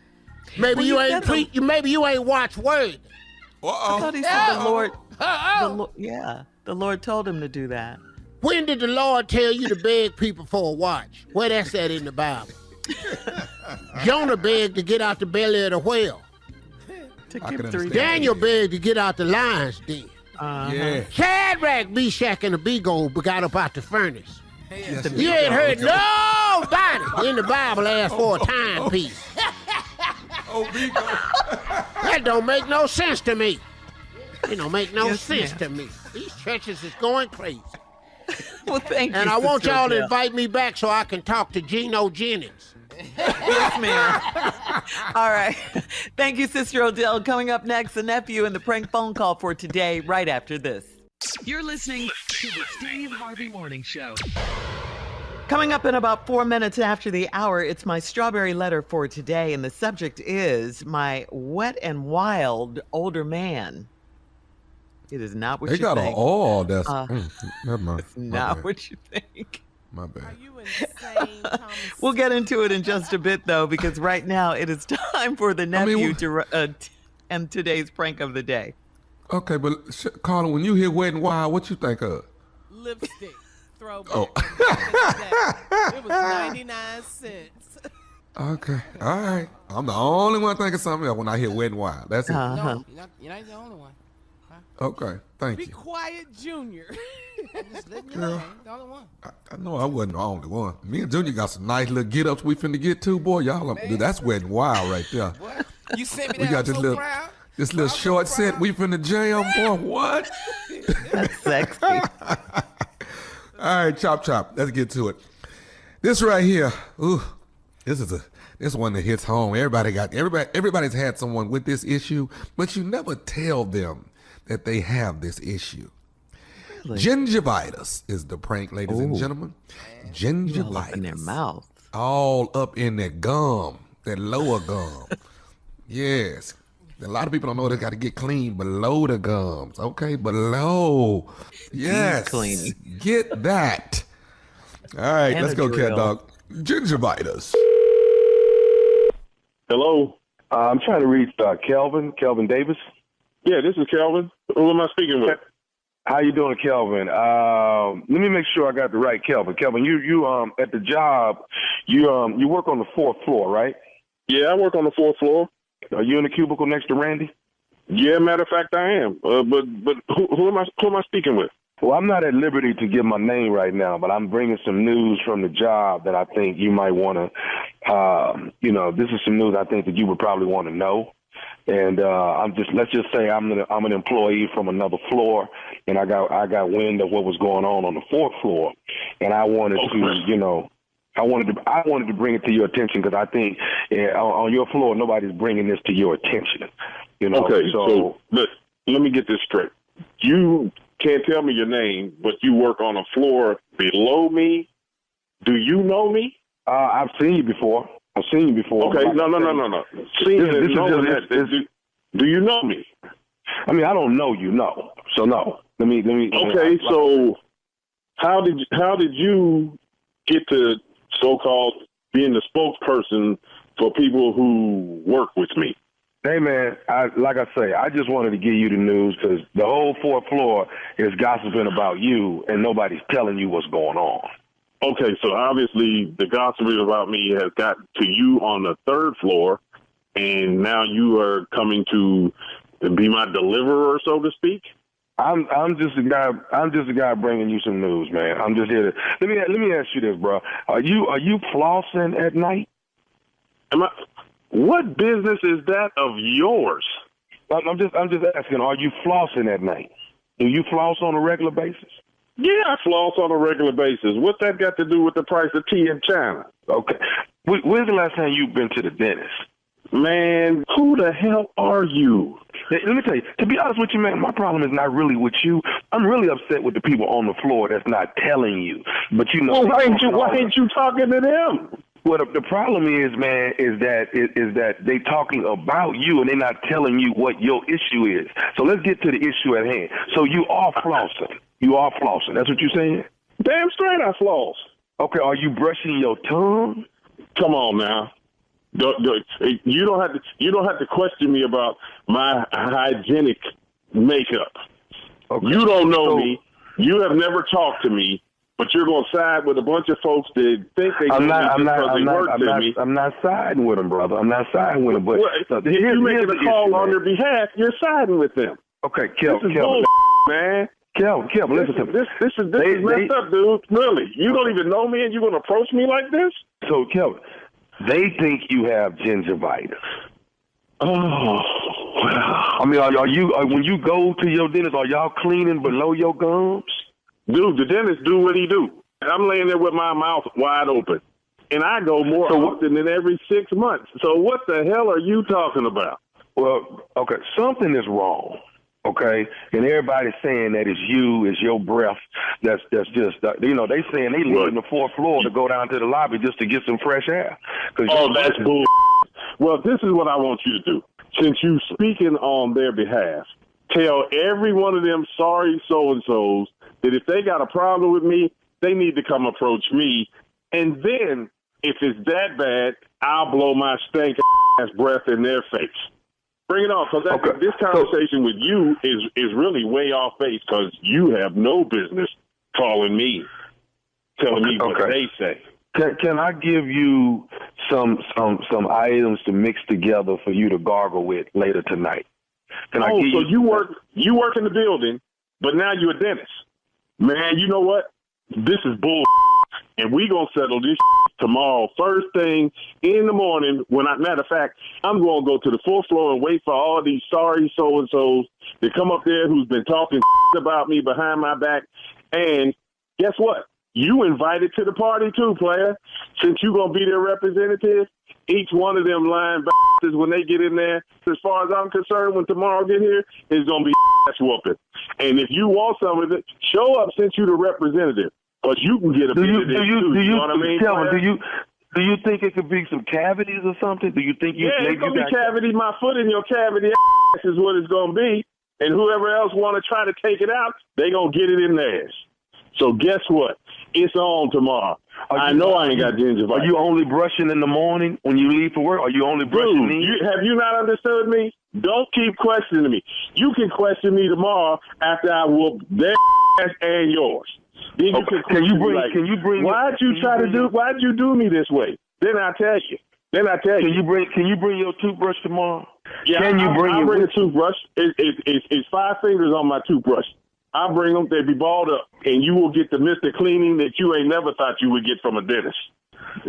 Maybe you ain't watch word. I thought he said the Lord. The Lord told him to do that. When did the Lord tell you to beg people for a watch? Where that's at in the Bible? Jonah begged to get out the belly of the whale. Daniel begged to get out the lion's den. Yeah. Shadrach, Meshach, and Abednego got up out the furnace. You ain't heard nobody in the Bible ask for a timepiece. That don't make no sense to me. It don't make no sense to me. These churches is going crazy. Well, thank you. And I want y'all to invite me back so I can talk to Geno Jennings. Yes, ma'am. All right. Thank you, Sister Odell. Coming up next, the nephew and the prank phone call for today, right after this. You're listening to the Steve Harvey Morning Show. Coming up in about 4 minutes after the hour, it's my strawberry letter for today, and the subject is my wet and wild older man. It is not what you think. They got that's never mind. It's not what you think. My bad. Are you insane, Thomas? We'll get into it in just a bit, though, because right now it is time for the nephew to and today's prank of the day. Okay, but Carla, when you hear Wet and Wild, what you think of? Lipstick. Throwback. Oh. It was 99 cents. Okay, all right. I'm the only one thinking something else when I hear Wet and Wild. That's it. No, you're not the only one. Okay, thank you. Be quiet, Junior. I'm just letting you know, I ain't the only one. I know I wasn't the only one. Me and Junior got some nice little get-ups we finna get to, boy. Y'all, that's Wet and Wild right there. What? You sent me that. We got I'm this so little, proud. this little short set we finna jam, boy. What? That's sexy. All right, chop. Let's get to it. This right here, this one that hits home. Everybody's had someone with this issue, but you never tell them that they have this issue. Really? Gingivitis is the prank, ladies and gentlemen. Gingivitis. All up in their mouth. All up in their gum, their lower gum. Yes. A lot of people don't know they got to get clean below the gums. Okay, below. Yes. Clean. Get that. All right, And let's go, drill. cat dog. Gingivitis. Hello. I'm trying to reach Kelvin Davis. Yeah, this is Kelvin. Who am I speaking with? How you doing, Kelvin? Let me make sure I got the right Kelvin. Kelvin, you at the job, you work on the 4th floor, right? Yeah, I work on the 4th floor. Are you in the cubicle next to Randy? Yeah, matter of fact, I am. But who am I speaking with? Well, I'm not at liberty to give my name right now, but I'm bringing some news from the job that I think you might want to. This is some news I think that you would probably want to know. And let's just say I'm an employee from another floor, and I got wind of what was going on the 4th floor, and I wanted to, I wanted to bring it to your attention because I think on your floor nobody's bringing this to your attention. You know. Okay, so let me get this straight. You can't tell me your name, but you work on a floor below me. Do you know me? I've seen you before. Okay, no. Do you know me? I mean, I don't know you, no. So no. Let me. Okay, so how did you get to so-called being the spokesperson for people who work with me? Hey, man, like I say, I just wanted to give you the news because the whole fourth floor is gossiping about you and nobody's telling you what's going on. Okay, so obviously the gossiping about me has got to you on the third floor, and now you are coming to be my deliverer, so to speak? I'm just a guy. I'm just a guy bringing you some news, man. I'm just here to let me ask you this, bro. Are you flossing at night? What business is that of yours? I'm just asking. Are you flossing at night? Do you floss on a regular basis? Yeah, I floss on a regular basis. What's that got to do with the price of tea in China? Okay. When's the last time you've been to the dentist? Man, who the hell are you? Let me tell you, to be honest with you, man, my problem is not really with you. I'm really upset with the people on the floor that's not telling you. But you know, well, why ain't you talking to them? Well, the problem is, man, is that they talking about you and they're not telling you what your issue is. So let's get to the issue at hand. So you are flossing. You are flossing. That's what you're saying? Damn straight I floss. Okay, are you brushing your tongue? Come on now. You don't have to question me about my hygienic makeup. Okay. You don't know me. You have never talked to me, but you're going to side with a bunch of folks that think they know me because they work with me. I'm not siding with them, brother. I'm not siding with them. But if you're making a call on their behalf, you're siding with them. Okay, Kelvin, man. Kelvin, listen to me. This is messed up, dude. Really, you don't even know me, and you're going to approach me like this? So, Kelvin, they think you have gingivitis. Oh, I mean, are you when you go to your dentist, are y'all cleaning below your gums? Dude, the dentist do what he do. And I'm laying there with my mouth wide open. And I go more often than every 6 months. So what the hell are you talking about? Well, okay, something is wrong. Okay, and everybody's saying that it's you, it's your breath. That's just, you know, they saying they leaving the fourth floor to go down to the lobby just to get some fresh air. Oh, that's bull. Well, this is what I want you to do. Since you speaking on their behalf, tell every one of them sorry so-and-sos that if they got a problem with me, they need to come approach me. And then, if it's that bad, I'll blow my stank ass breath in their face. Bring it on, because this conversation with you is really way off base because you have no business calling me, telling me what they say. Can I give you some items to mix together for you to gargle with later tonight? You work in the building, but now you're a dentist. Man, you know what? This is bull. And we gonna settle this tomorrow, first thing in the morning. Matter of fact, I'm gonna go to the fourth floor and wait for all these sorry so-and-sos to come up there who's been talking about me behind my back. And guess what? You invited to the party too, player. Since you gonna be their representative, each one of them lying bastards when they get in there, as far as I'm concerned, when tomorrow get here, is gonna be ass whooping. And if you want some of it, show up since you're the representative. But you can get a bit of this too. You know what I mean? Kelvin, do you think it could be some cavities or something? Do you think it's gonna be cavity? My foot in your cavity is what it's gonna be. And whoever else want to try to take it out, they gonna get it in theirs. So guess what? It's on tomorrow. I know I ain't got gingivitis. Are you only brushing in the morning when you leave for work? Are you only brushing? Dude, have you not understood me? Don't keep questioning me. You can question me tomorrow after I whoop their ass and yours. Then can you bring? Why'd you do me this way? Then I tell you. Can you bring your toothbrush tomorrow? Yeah, I'll bring a toothbrush. It's 5 fingers on my toothbrush. I'll bring them. They'll be balled up, and you will get the Mr. Cleaning that you ain't never thought you would get from a dentist.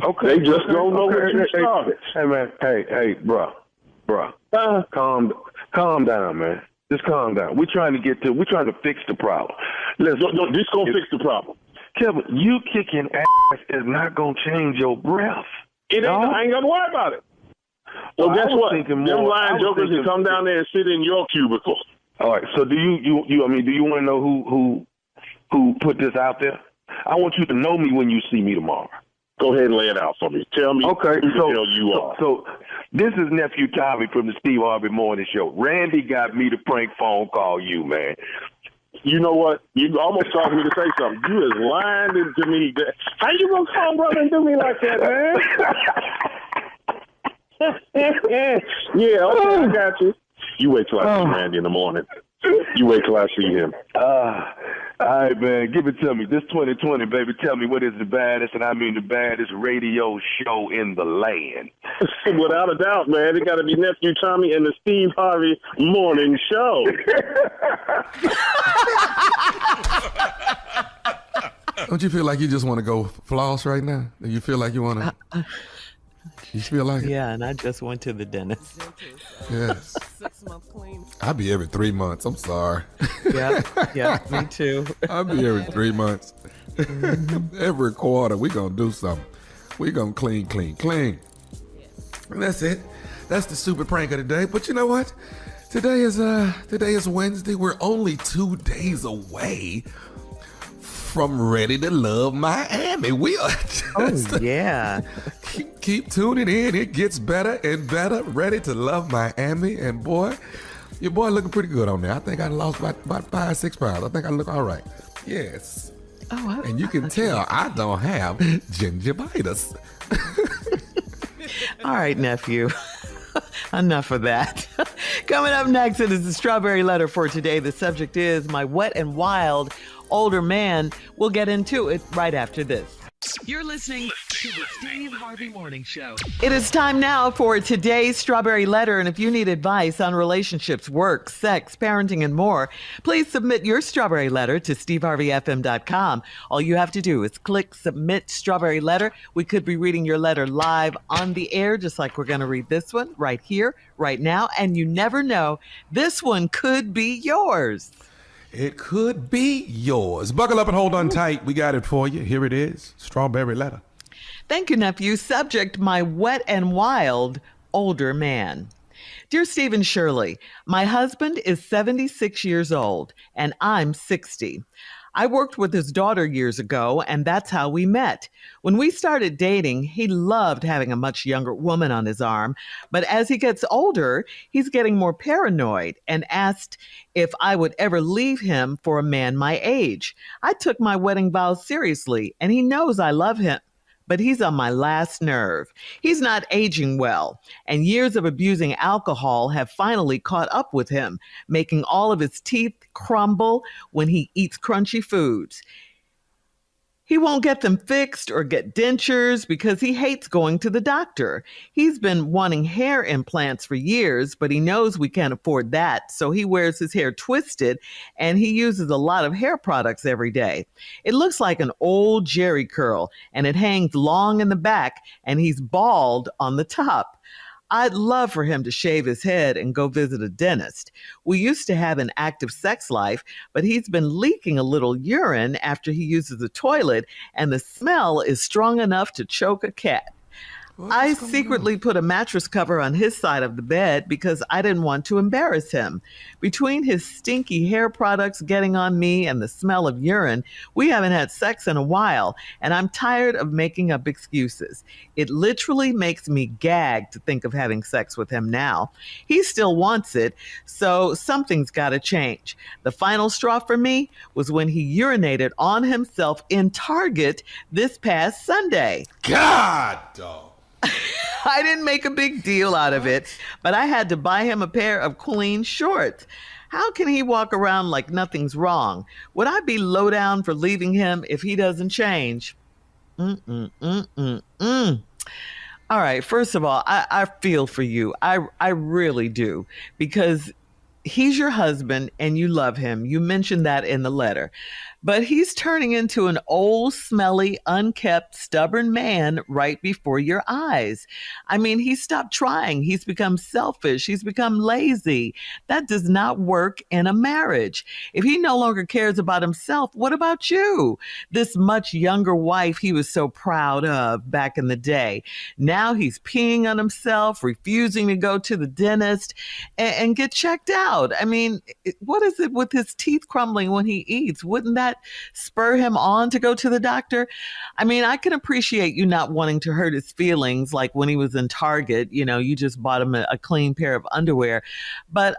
Okay. They just don't know what you started. Hey, man. Hey, bro. Calm down, man. Just calm down. We're trying to fix the problem. This gonna fix the problem. Kevin, you kicking ass is not going to change your breath. I ain't going to worry about it. Well, guess what? Them lying jokers can come down there and sit in your cubicle. All right. So do you do you want to know who put this out there? I want you to know me when you see me tomorrow. Go ahead and lay it out for me. Tell me who the hell you are. So this is Nephew Harvey from the Steve Harvey Morning Show. Randy got me to prank phone call you, man. You know what? You almost caused me to say something. You is lying to me. How you gonna call brother and do me like that, man? Yeah, okay, I got you. You wait till I see Randy in the morning. You wait till I see him. All right, man, give it to me. This 2020, baby, tell me what is the baddest, and I mean the baddest radio show in the land. Without a doubt, man. It got to be Nephew Tommy and the Steve Harvey Morning Show. Don't you feel like you just want to go floss right now? Do you feel like you want to? You feel like it? Yeah, and I just went to the dentist. Yes. 6 month clean. I'll be every 3 months. I'm sorry. Yeah, me too. I'll be every 3 months. Every quarter, we going to do something. We going to clean. And that's it. That's the stupid prank of the day. But you know what? Today is Wednesday. We're only 2 days away from Ready to Love Miami. We are just, yeah. Keep tuning in. It gets better and better. Ready to Love Miami. And boy, your boy looking pretty good on there. I think I lost about 5-6 pounds. I think I look all right. Yes. Oh, and you can tell I don't have gingivitis. All right, nephew. Enough of that. Coming up next, it is the Strawberry Letter for today. The subject is my wet and wild older man. We'll get into it right after this. You're listening to the Steve Harvey Morning Show. It is time now for today's Strawberry Letter. And if you need advice on relationships, work, sex, parenting, and more, please submit your Strawberry Letter to steveharveyfm.com. All you have to do is click Submit Strawberry Letter. We could be reading your letter live on the air, just like we're going to read this one right here, right now. And you never know, this one could be yours. It could be yours. Buckle up and hold on tight. We got it for you. Here it is. Strawberry Letter. Thank you, nephew. Subject, my wet and wild older man. Dear Steve and Shirley, my husband is 76 years old and I'm 60. I worked with his daughter years ago, and that's how we met. When we started dating, he loved having a much younger woman on his arm. But as he gets older, he's getting more paranoid and asked if I would ever leave him for a man my age. I took my wedding vows seriously, and he knows I love him. But he's on my last nerve. He's not aging well, and years of abusing alcohol have finally caught up with him, making all of his teeth crumble when he eats crunchy foods. He won't get them fixed or get dentures because he hates going to the doctor. He's been wanting hair implants for years, but he knows we can't afford that, so he wears his hair twisted and he uses a lot of hair products every day. It looks like an old Jerry curl and it hangs long in the back and he's bald on the top. I'd love for him to shave his head and go visit a dentist. We used to have an active sex life, but he's been leaking a little urine after he uses the toilet, and the smell is strong enough to choke a cat. I secretly put a mattress cover on his side of the bed because I didn't want to embarrass him. Between his stinky hair products getting on me and the smell of urine, we haven't had sex in a while, and I'm tired of making up excuses. It literally makes me gag to think of having sex with him now. He still wants it, so something's got to change. The final straw for me was when he urinated on himself in Target this past Sunday. God, dog. I didn't make a big deal out of it, but I had to buy him a pair of clean shorts. How can he walk around like nothing's wrong? Would I be low down for leaving him if he doesn't change? All right, first of all, I feel for you. I really do, because he's your husband and you love him. You mentioned that in the letter. But he's turning into an old, smelly, unkept, stubborn man right before your eyes. I mean, he stopped trying. He's become selfish. He's become lazy. That does not work in a marriage. If he no longer cares about himself, what about you? This much younger wife he was so proud of back in the day. Now he's peeing on himself, refusing to go to the dentist and get checked out. I mean, what is it with his teeth crumbling when he eats? Wouldn't that spur him on to go to the doctor? I mean, I can appreciate you not wanting to hurt his feelings, like when he was in Target, you just bought him a clean pair of underwear. But,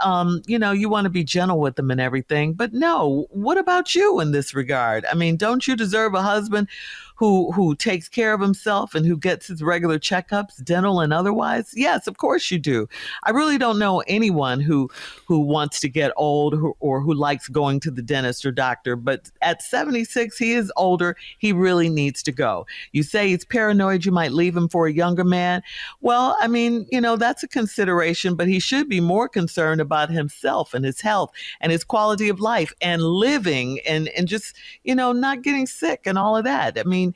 you want to be gentle with him and everything. But no, what about you in this regard? I mean, don't you deserve a husband who takes care of himself and who gets his regular checkups, dental and otherwise? Yes, of course you do. I really don't know anyone who wants to get old or who likes going to the dentist or doctor, but at 76, he is older. He really needs to go. You say he's paranoid you might leave him for a younger man. Well, I mean, that's a consideration, but he should be more concerned about himself and his health and his quality of life and living and just, not getting sick and all of that. I mean,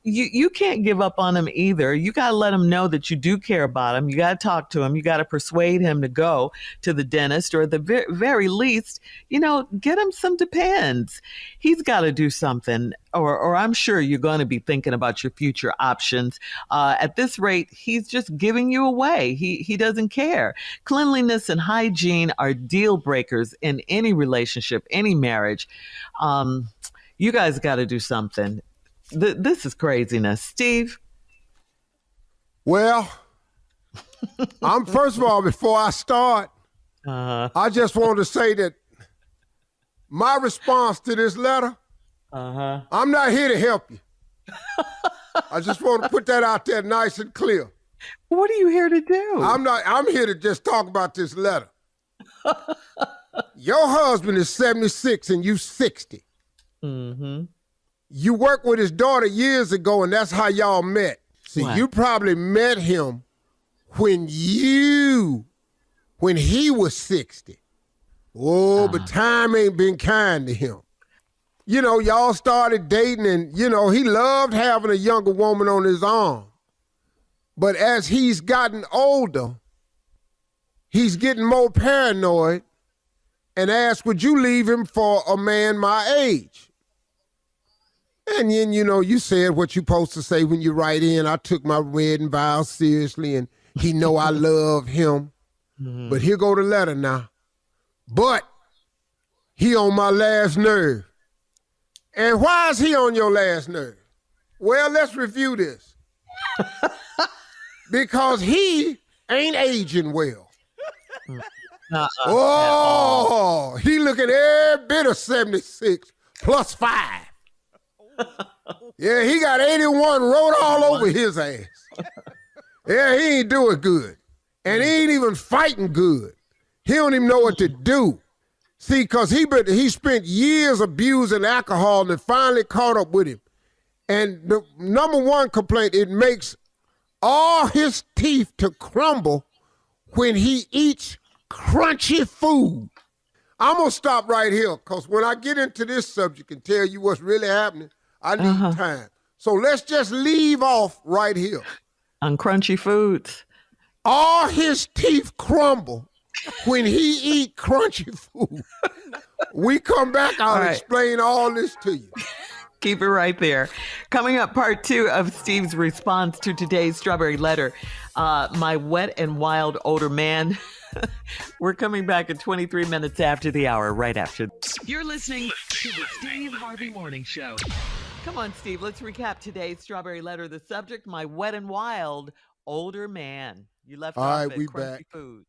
you can't give up on him either. You got to let him know that you do care about him. You got to talk to him. You got to persuade him to go to the dentist, or at the very least, get him some Depends. He's got to do something, or I'm sure you're going to be thinking about your future options. At this rate, he's just giving you away. He doesn't care. Cleanliness and hygiene are deal breakers in any relationship, any marriage. You guys got to do something. This is craziness. Steve? Well, first of all, before I start, I just want to say that my response to this letter, I'm not here to help you. I just want to put that out there nice and clear. What are you here to do? I'm here to just talk about this letter. Your husband is 76 and you 60. Mm-hmm. You worked with his daughter years ago, and that's how y'all met. See, you probably met him when he was 60. Oh, but time ain't been kind to him. Y'all started dating, and, he loved having a younger woman on his arm. But as he's gotten older, he's getting more paranoid and asked, would you leave him for a man my age? And then, you said what you're supposed to say when you write in. I took my wedding vows seriously, and he know I love him. Mm-hmm. But here go the letter now. But he on my last nerve. And why is he on your last nerve? Well, let's review this. Because he ain't aging well. He looking every bit of 76 plus 5. Yeah, he got 81 wrote all over his ass. Yeah, he ain't doing good. And he ain't even fighting good. He don't even know what to do. See, because he spent years abusing alcohol and finally caught up with him. And the number one complaint, it makes all his teeth to crumble when he eats crunchy food. I'm going to stop right here because when I get into this subject and tell you what's really happening, I need time. So let's just leave off right here. On crunchy foods. All his teeth crumble when he eat crunchy food. We come back, I'll explain all this to you. Keep it right there. Coming up, part 2 of Steve's response to today's Strawberry Letter. My wet and wild older man. We're coming back at 23 minutes after the hour, right after. You're listening to the Steve Harvey Morning Show. Come on, Steve. Let's recap today's Strawberry Letter. The subject, my wet and wild older man. You left off at crunchy foods.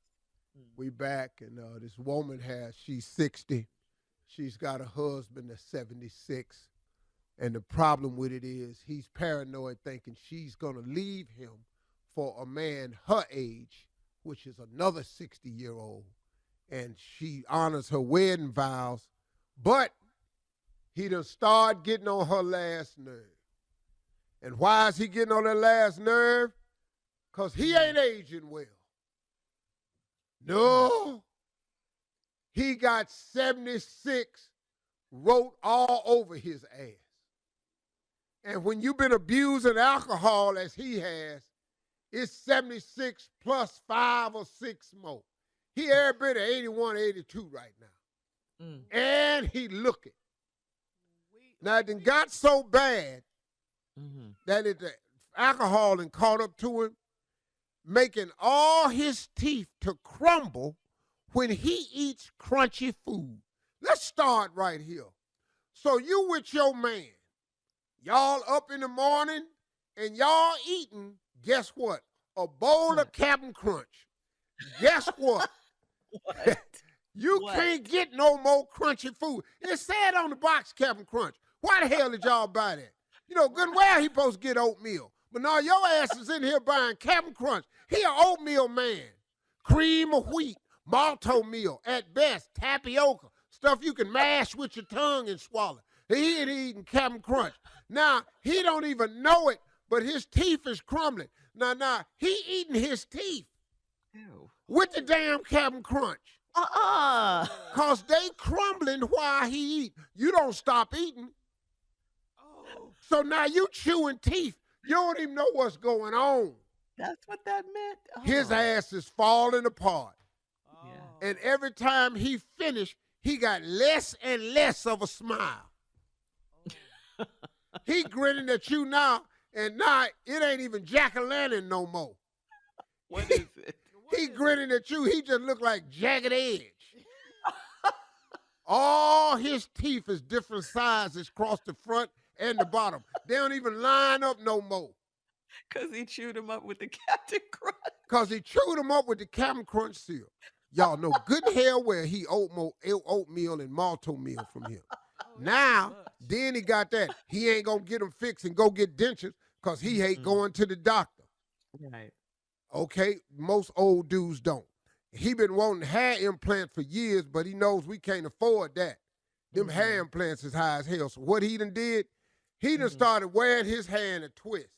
We back, and this woman she's 60. She's got a husband that's 76. And the problem with it is he's paranoid thinking she's going to leave him for a man her age, which is another 60-year-old. And she honors her wedding vows, but he done started getting on her last nerve. And why is he getting on her last nerve? Because he ain't aging well. No. he got 76 wrote all over his ass. And when you've been abusing alcohol as he has, it's 76 plus 5 or 6 more. He every bit of 81, 82 right now. And he looking. Now it done got so bad that the alcohol done caught up to him, making all his teeth to crumble when he eats crunchy food. Let's start right here. So you with your man, y'all up in the morning and y'all eating, guess what? A bowl of Captain Crunch. Guess what? You can't get no more crunchy food. It said on the box, Captain Crunch. Why the hell did y'all buy that? You know, good and well he supposed to get oatmeal. But now your ass is in here buying Captain Crunch. He an oatmeal man. Cream of wheat, malto meal, at best, tapioca, stuff you can mash with your tongue and swallow. He ain't eating Captain Crunch. Now, he don't even know it, but his teeth is crumbling. Now, he eating his teeth. Ew. With the damn Captain Crunch. Cause they crumbling while he eat. You don't stop eating. So now you chewing teeth. You don't even know what's going on. That's what that meant? His ass is falling apart. Yeah. And every time he finished, he got less and less of a smile. He grinning at you now, and now it ain't even jack-o'-lantern no more. What is it? He grinning at you. He just look like Jagged Edge. All his teeth is different sizes across the front and the bottom. They don't even line up no more. Because he chewed him up with the Captain Crunch. Because he chewed him up with the Captain Crunch syrup. Y'all know good hell where he oatmeal and malto meal from him. Now, then he got that. He ain't going to get him fixed and go get dentures because he hate going to the doctor. Right. Okay, most old dudes don't. He been wanting hair implant for years, but he knows we can't afford that. Them hair implants is high as hell. So what he done did, he done started wearing his hair in a twist.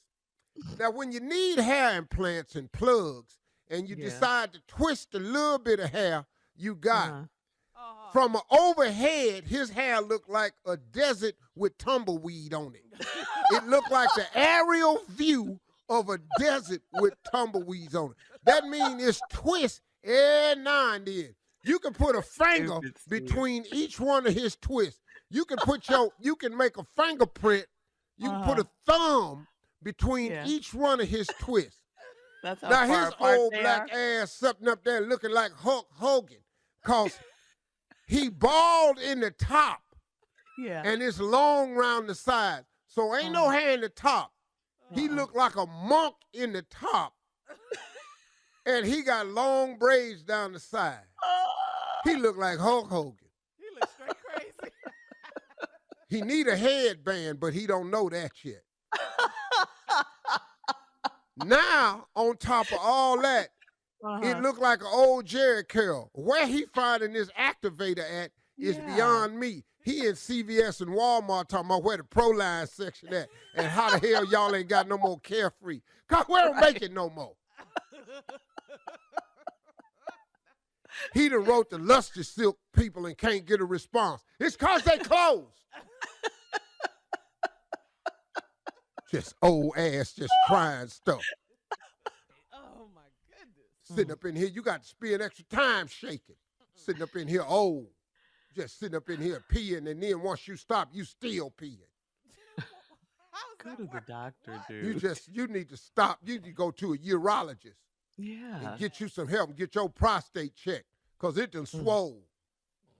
Now, when you need hair implants and plugs, and you decide to twist a little bit of hair you got, from an overhead, his hair looked like a desert with tumbleweed on it. It looked like the aerial view of a desert with tumbleweeds on it. That means it's twist every now and then. You can put a finger between each one of his twists. You can make a fingerprint. You can put a thumb between each one of his twists. That's how now far his apart old they black are. ass sitting up there looking like Hulk Hogan, cause he bald in the top, and it's long round the side. So ain't no hair in the top. He looked like a monk in the top, and he got long braids down the side. He looked like Hulk Hogan. He looks straight crazy. He need a headband, but he don't know that yet. Now, on top of all that, it looked like an old Jerry Curl. Where he finding this activator at is beyond me. He in CVS and Walmart talking about where the Proline section at and how the hell y'all ain't got no more Carefree. Cause we don't make it no more. He done wrote the Luster Silk people and can't get a response. It's cause they closed. Just old ass, just trying stuff. Oh my goodness. Sitting up in here, you got to spend extra time shaking. Sitting up in here old. Just sitting up in here peeing, and then once you stop, you still peeing. Go to the doctor, dude. You need to stop. You need to go to a urologist. Yeah. And get you some help and get your prostate checked, because it done swole.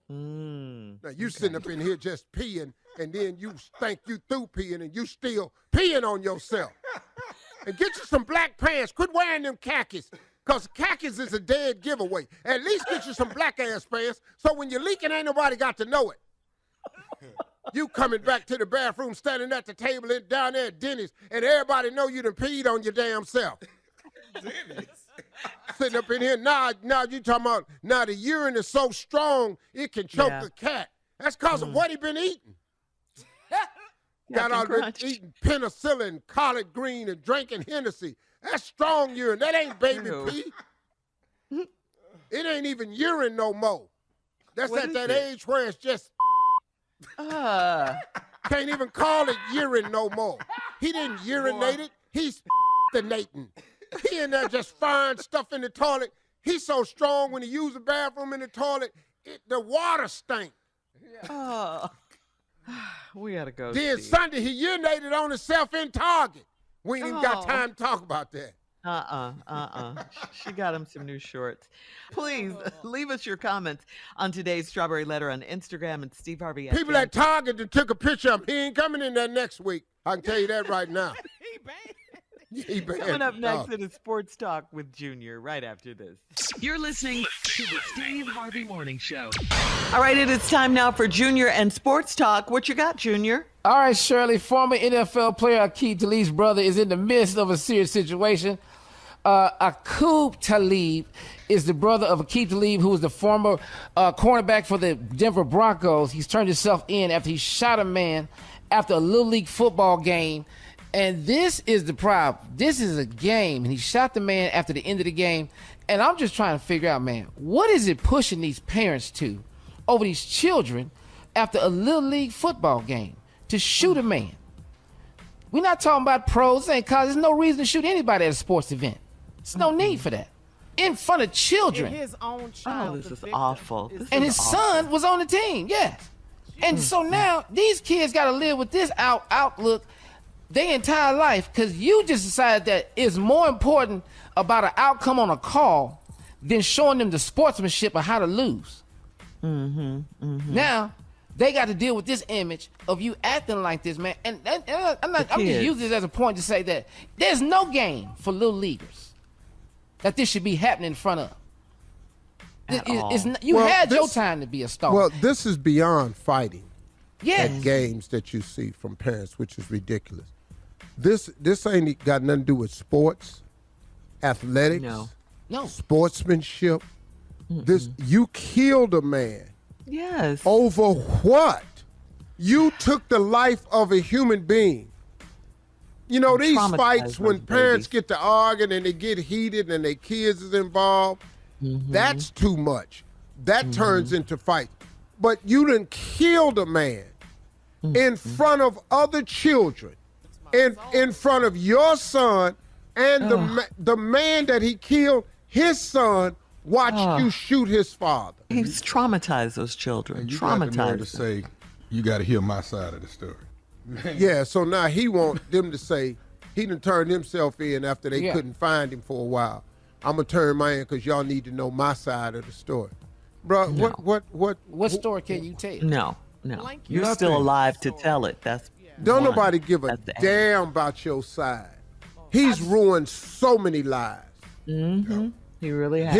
Now you sitting up in here just peeing, and then you think you through peeing, and you still peeing on yourself. And get you some black pants. Quit wearing them khakis, because khakis is a dead giveaway. At least get you some black ass pants, so when you're leaking, ain't nobody got to know it. You coming back to the bathroom, standing at the table down there at Denny's, and everybody know you done peed on your damn self. Denny's. Sitting up in here, now you talking about, now the urine is so strong, it can choke a cat. That's because of what he been eating. Got out there eating penicillin, collard green, and drinking Hennessy. That's strong urine. That ain't baby pee. It ain't even urine no more. That's What at is that it? age where it's just can't even call it urine no more. He didn't urinate it. He's nating. He in there just find stuff in the toilet. He's so strong when he use the bathroom in the toilet, the water stink. Oh, we gotta go. Then Steve. Sunday he urinated on himself in Target. We ain't even got time to talk about that. She got him some new shorts. Please leave us your comments on today's Strawberry Letter on Instagram and Steve Harvey. People at Target that took a picture of him, he ain't coming in there next week. I can tell you that right now. He banned. Coming up next, it is Sports Talk with Junior right after this. You're listening to the Steve Harvey Morning Show. All right, it is time now for Junior and Sports Talk. What you got, Junior? All right, Shirley, former NFL player Aqib Talib's brother is in the midst of a serious situation. Aqib Talib is the brother of Aqib Talib, who was the former cornerback for the Denver Broncos. He's turned himself in after he shot a man after a Little League football game. And this is the problem. This is a game, and he shot the man after the end of the game. And I'm just trying to figure out, man, what is it pushing these parents to over these children after a Little League football game to shoot a man? We're not talking about pros and college. There's no reason to shoot anybody at a sports event. There's no need for that. In front of children. And his own child. Oh, this is awful. And his son was on the team, yes. And so now these kids got to live with this outlook their entire life because you just decided that it's more important about an outcome on a call than showing them the sportsmanship of how to lose. Now, they got to deal with this image of you acting like this, man. And I'm just using this as a point to say that there's no game for little leaguers that this should be happening in front of. You had your time to be a star. Well, this is beyond fighting. Yes. At games that you see from parents, which is ridiculous. This ain't got nothing to do with sports, athletics, no sportsmanship. This you killed a man. Yes. Over what? You took the life of a human being. You know, these fights when parents get to arguing and they get heated and their kids is involved, that's too much. That turns into fight. But you done killed a man in front of other children, in front of your son, and the man that he killed, his son, watched you shoot his father. He's traumatized those children. And you got the nerve to say, you got to hear my side of the story. Yeah, so now he want them to say he done turned himself in after they couldn't find him for a while. I'm going to turn mine in because y'all need to know my side of the story. Bro, what story can you tell? No. You're still alive to tell it. Don't nobody give a damn about your side. He's ruined so many lives. He really has.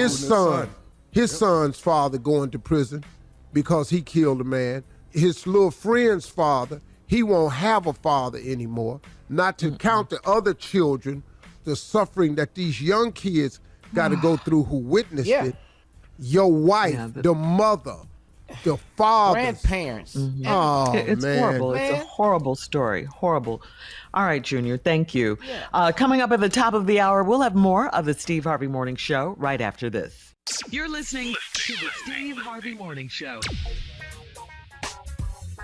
His son's father going to prison because he killed a man. His little friend's father, he won't have a father anymore. Not to count the other children, the suffering that these young kids got to go through who witnessed it. Your wife, the mother, the father, grandparents. Oh, it's man. horrible. It's a horrible story. Horrible. All right, Junior, thank you. Coming up at the top of the hour, we'll have more of the Steve Harvey Morning Show right after this. You're listening to the Steve Harvey Morning Show.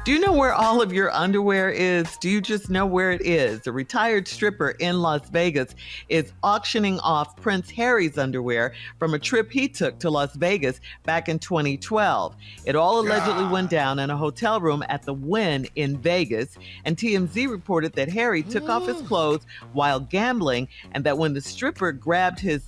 Do you know where all of your underwear is? Do you just know where it is? A retired stripper in Las Vegas is auctioning off Prince Harry's underwear from a trip he took to Las Vegas back in 2012. It all allegedly went down in a hotel room at the Wynn in Vegas, and TMZ reported that Harry took off his clothes while gambling, and that when the stripper grabbed his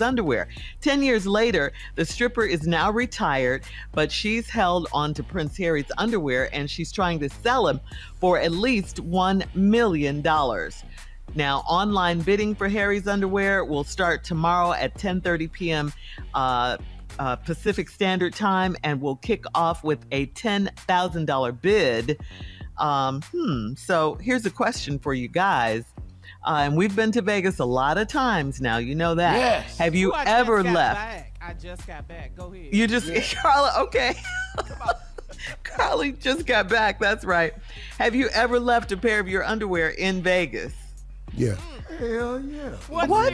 underwear. 10 years later, the stripper is now retired, but she's held on to Prince Harry's underwear, and she's trying to sell him for at least $1 million. Now, online bidding for Harry's underwear will start tomorrow at 10:30 p.m. Pacific Standard Time, and will kick off with a $10,000 bid. So here's a question for you guys. And we've been to Vegas a lot of times now. You know that. Yes. Have you ever left? I just got back. Go ahead. You just, Carla, okay. Carly just got back. That's right. Have you ever left a pair of your underwear in Vegas? Yeah. Hell yeah. What?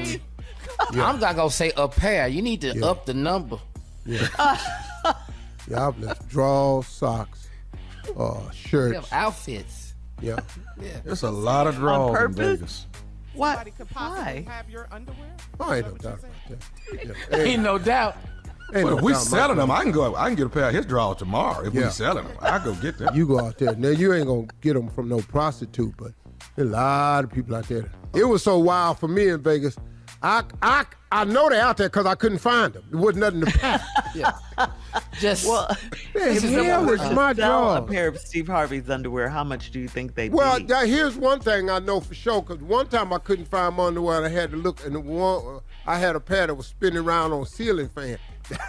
I'm not going to say a pair. You need to up the number. Yeah. Yeah, I've left drawers, socks, shirts. You have outfits. Yeah. There's a lot of drawers in Vegas. What? Somebody could possibly have your underwear? Oh, ain't no doubt about that. Yeah. Ain't no doubt. Well, if we selling them, I can get a pair of his drawers tomorrow. If we selling them, I go get them. You go out there. Now, you ain't going to get them from no prostitute, but there's a lot of people out there. It was so wild for me in Vegas. I know they're out there because I couldn't find them. There wasn't nothing to pack. Yeah. Just this is my sell job. a pair of Steve Harvey's underwear. How much do you think they Well, be? here's one thing I know for sure, because one time I couldn't find my underwear and I had to look, and I had a pair that was spinning around on a ceiling fan.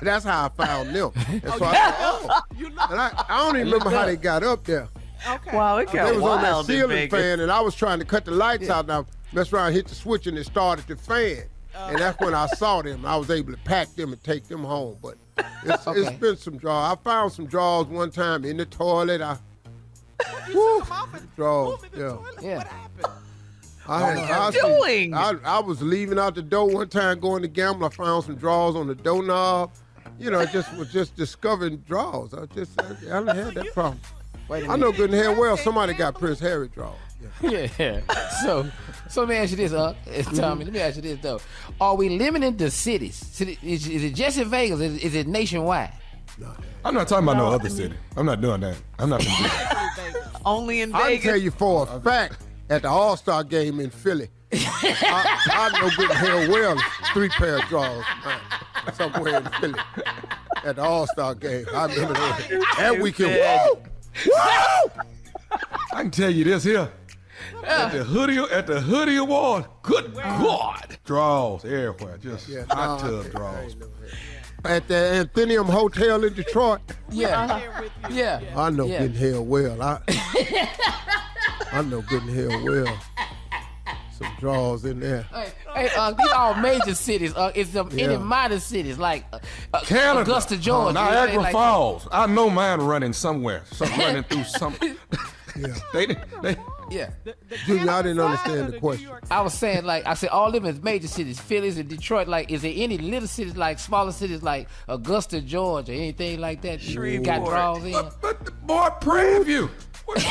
That's how I found them. And so I said, and I don't even remember how they got up there. Okay. Wow, it got They was on that wild in ceiling Vegas. fan, and I was trying to cut the lights out, and I messed around, hit the switch, and it started the fan. And that's when I saw them. I was able to pack them and take them home. But it's been some drawers. I found some drawers one time in the toilet. Drawers. Yeah. Yeah. What happened? What are you doing? I was leaving out the door one time going to gamble. I found some drawers on the doorknob. Just discovering drawers. I didn't have that problem. I know good and hell well somebody got Prince Harry drawers. Yeah. So let me ask you this, Tommy. Let me ask you this though: are we limiting the cities? Is it just in Vegas? Is it nationwide? No. I'm not talking about no other city. I'm not doing that. I'm not going to do that. Only in I Vegas. can tell you for a fact, at the All-Star game in Philly, I know good and hell well 3 pair of drawers somewhere in Philly at the All-Star game. I remember that weekend. Woo! I can tell you this here. At the hoodie award, good God, draws everywhere, just hot tub draws. At the Athenium Hotel in Detroit. Yeah. I know good and hell well. I know good and hell well. Some draws in there. Hey, these all major cities. Is there any minor cities like Canada, Augusta, Georgia, Niagara like Falls? I know mine running somewhere. Running through some. Yeah. Yeah. Junior, I didn't understand the question. I was saying, all of them is major cities, Phillies and Detroit. Like, is there any little cities, like smaller cities, like Augusta, Georgia, anything like that? You got draws in. But boy, Prairie Let me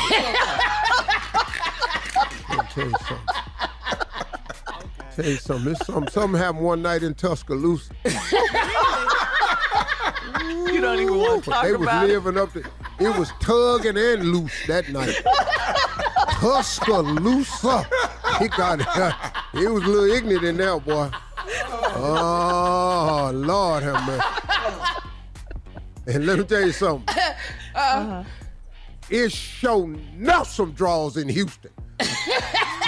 tell you something. Tell you something. Something happened one night in Tuscaloosa. You don't even want to talk They about was living up to. It was tugging and loose that night. Tuscaloosa. He was a little ignorant in there, boy. Oh, Lord have mercy. And let me tell you something. It's shown enough some draws in Houston.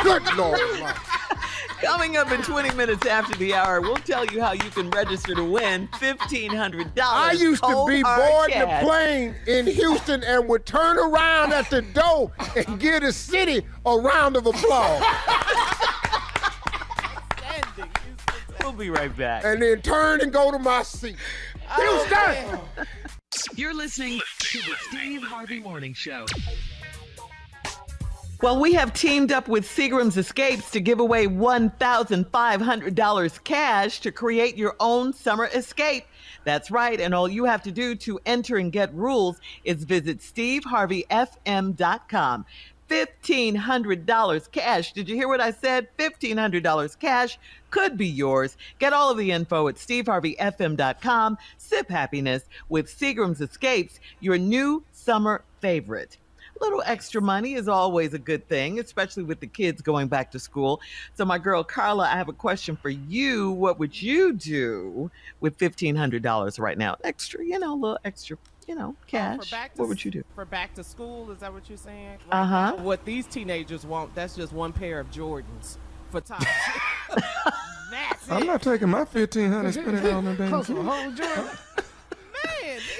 Good Lord. Coming up in 20 minutes after the hour, we'll tell you how you can register to win $1,500. I used to be boarding the plane in Houston and would turn around at the door and give the city a round of applause. We'll be right back. And then turn and go to my seat. Houston! You're listening to the Steve Harvey Morning Show. Well, we have teamed up with Seagram's Escapes to give away $1,500 cash to create your own summer escape. That's right, and all you have to do to enter and get rules is visit steveharveyfm.com. $1,500 cash. Did you hear what I said? $1,500 cash could be yours. Get all of the info at steveharveyfm.com. Sip happiness with Seagram's Escapes, your new summer favorite. A little extra money is always a good thing, especially with the kids going back to school. So my girl Carla, I have a question for you. What would you do with $1,500 right now? Extra, a little extra, cash. What would you do? For back to school, is that what you're saying? Uh-huh. What these teenagers want, that's just one pair of Jordans for Tasha. I'm not taking my $1,500 and spending it on them things.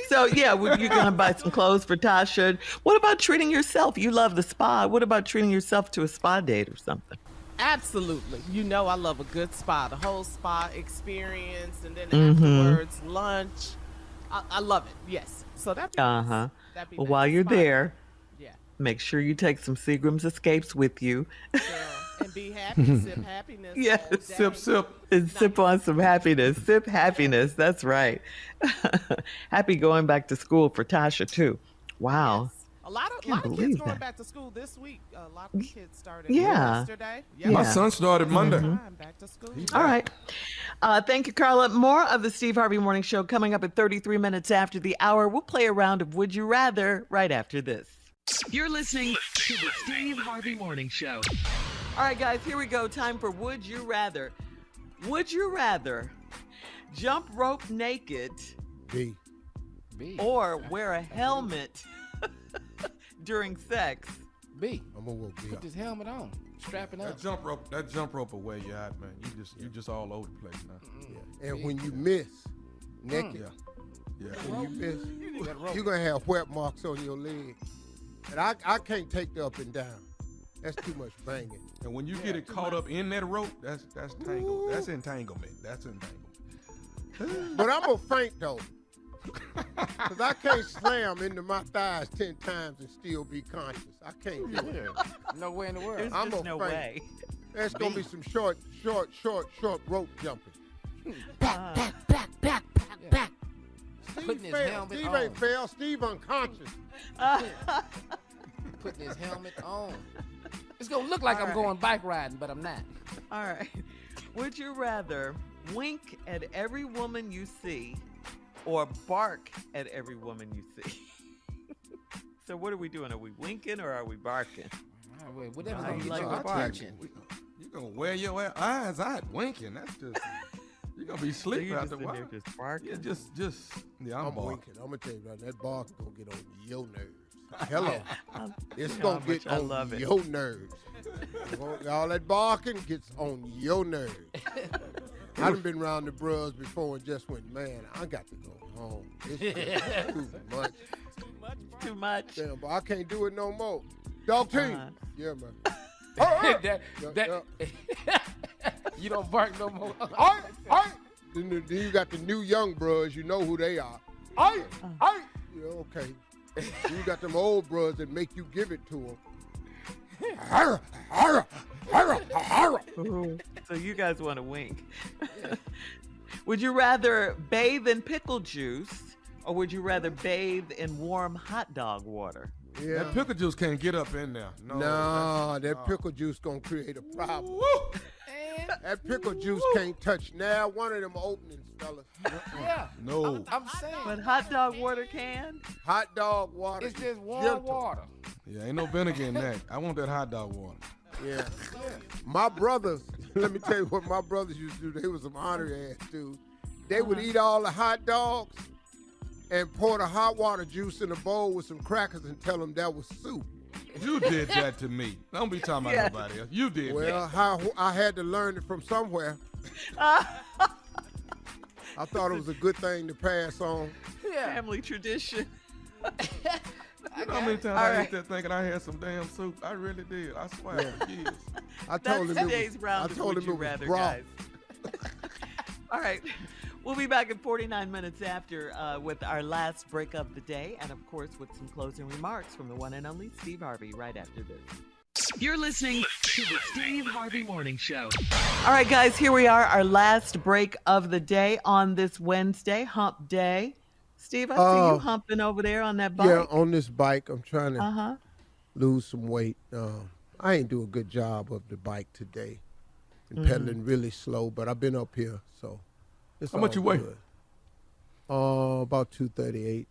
So, yeah, you're going to buy some clothes for Tasha. What about treating yourself? You love the spa. What about treating yourself to a spa date or something? Absolutely. I love a good spa, the whole spa experience, and then afterwards, lunch. I love it, yes. So that'd be nice. That'd be Well, nice. while you're Spa. there, Yeah. make sure you take some Seagram's Escapes with you. Girl. And be happy, sip happiness. Yeah, all day. Sip. And sip on some happiness. Sip happiness. That's right. Happy going back to school for Tasha, too. Wow. Yes. A lot of kids going back to school this week. A lot of kids started yesterday. Yeah. My son started Monday. Back to school. All right. Thank you, Carla. More of the Steve Harvey Morning Show coming up at 33 minutes after the hour. We'll play a round of Would You Rather right after this. You're listening to the Steve Harvey Morning Show. All right, guys, here we go. Time for Would You Rather. Would you rather jump rope naked B. or wear a helmet during sex? B. I'm gonna go B. Put this helmet on. Strapping up. That jump rope away you out, man. You just all over the place now. Yeah. And when you miss naked, when you miss, you're gonna have wet marks on your leg. And I can't take the up and down. That's too much banging. And when you get it caught up in that rope, that's tangle. That's entanglement. That's entanglement. But I'm gonna faint though. Because I can't slam into my thighs 10 times and still be conscious. I can't do it. No way in the world. There's just no way. There's going to be some short rope jumping. Back. Putting his helmet Steve on. ain't fail. Steve unconscious. Putting his helmet on. It's going to look like I'm going bike riding, but I'm not. All right. Would you rather wink at every woman you see or bark at every woman you see? So what are we doing? Are we winking or are we barking? Whatever's going to get your attention. You're going to wear your eyes out winking. That's just... You're going to be sleeping after a while. Just barking? Yeah, I'm winking. I'm going to tell you about that bark is going to get on your nerves. Hello. It's going to get on your nerves. All that barking gets on your nerves. I done been around the bros before and just went, man, I got to go home. It's too much. Too much. Damn, but I can't do it no more. Dog team. Yeah, man. You don't bark no more. Then you got the new young bros, you know who they are. Yeah, okay. Then you got them old bros that make you give it to them. So you guys want to wink. Would you rather bathe in pickle juice or would you rather bathe in warm hot dog water? Yeah. That pickle juice can't get up in there. No, that pickle juice gonna create a problem. That pickle juice can't touch now. One of them openings, fellas. Yeah. No. I'm saying. But hot dog water can? Hot dog water. It's just warm water. Yeah, ain't no vinegar in that. I want that hot dog water. Yeah. My brothers, let me tell you what my brothers used to do. They was some honorary ass dudes. They would eat all the hot dogs and pour the hot water juice in a bowl with some crackers and tell them that was soup. You did that to me. Don't be talking about nobody else. You did that. Well, I had to learn it from somewhere. I thought it was a good thing to pass on. Yeah. Family tradition. You know how many times I ate that thinking I had some damn soup? I really did. I swear for years. I told him today's round of Would You Rather, guys. All right. We'll be back in 49 minutes after with our last break of the day and, of course, with some closing remarks from the one and only Steve Harvey right after this. You're listening to the Steve Harvey Morning Show. All right, guys, here we are, our last break of the day on this Wednesday, hump day. Steve, I see you humping over there on that bike. Yeah, on this bike. I'm trying to lose some weight. I ain't do a good job of the bike today. Been pedaling really slow, but I've been up here, so it's How much you weigh? About 238.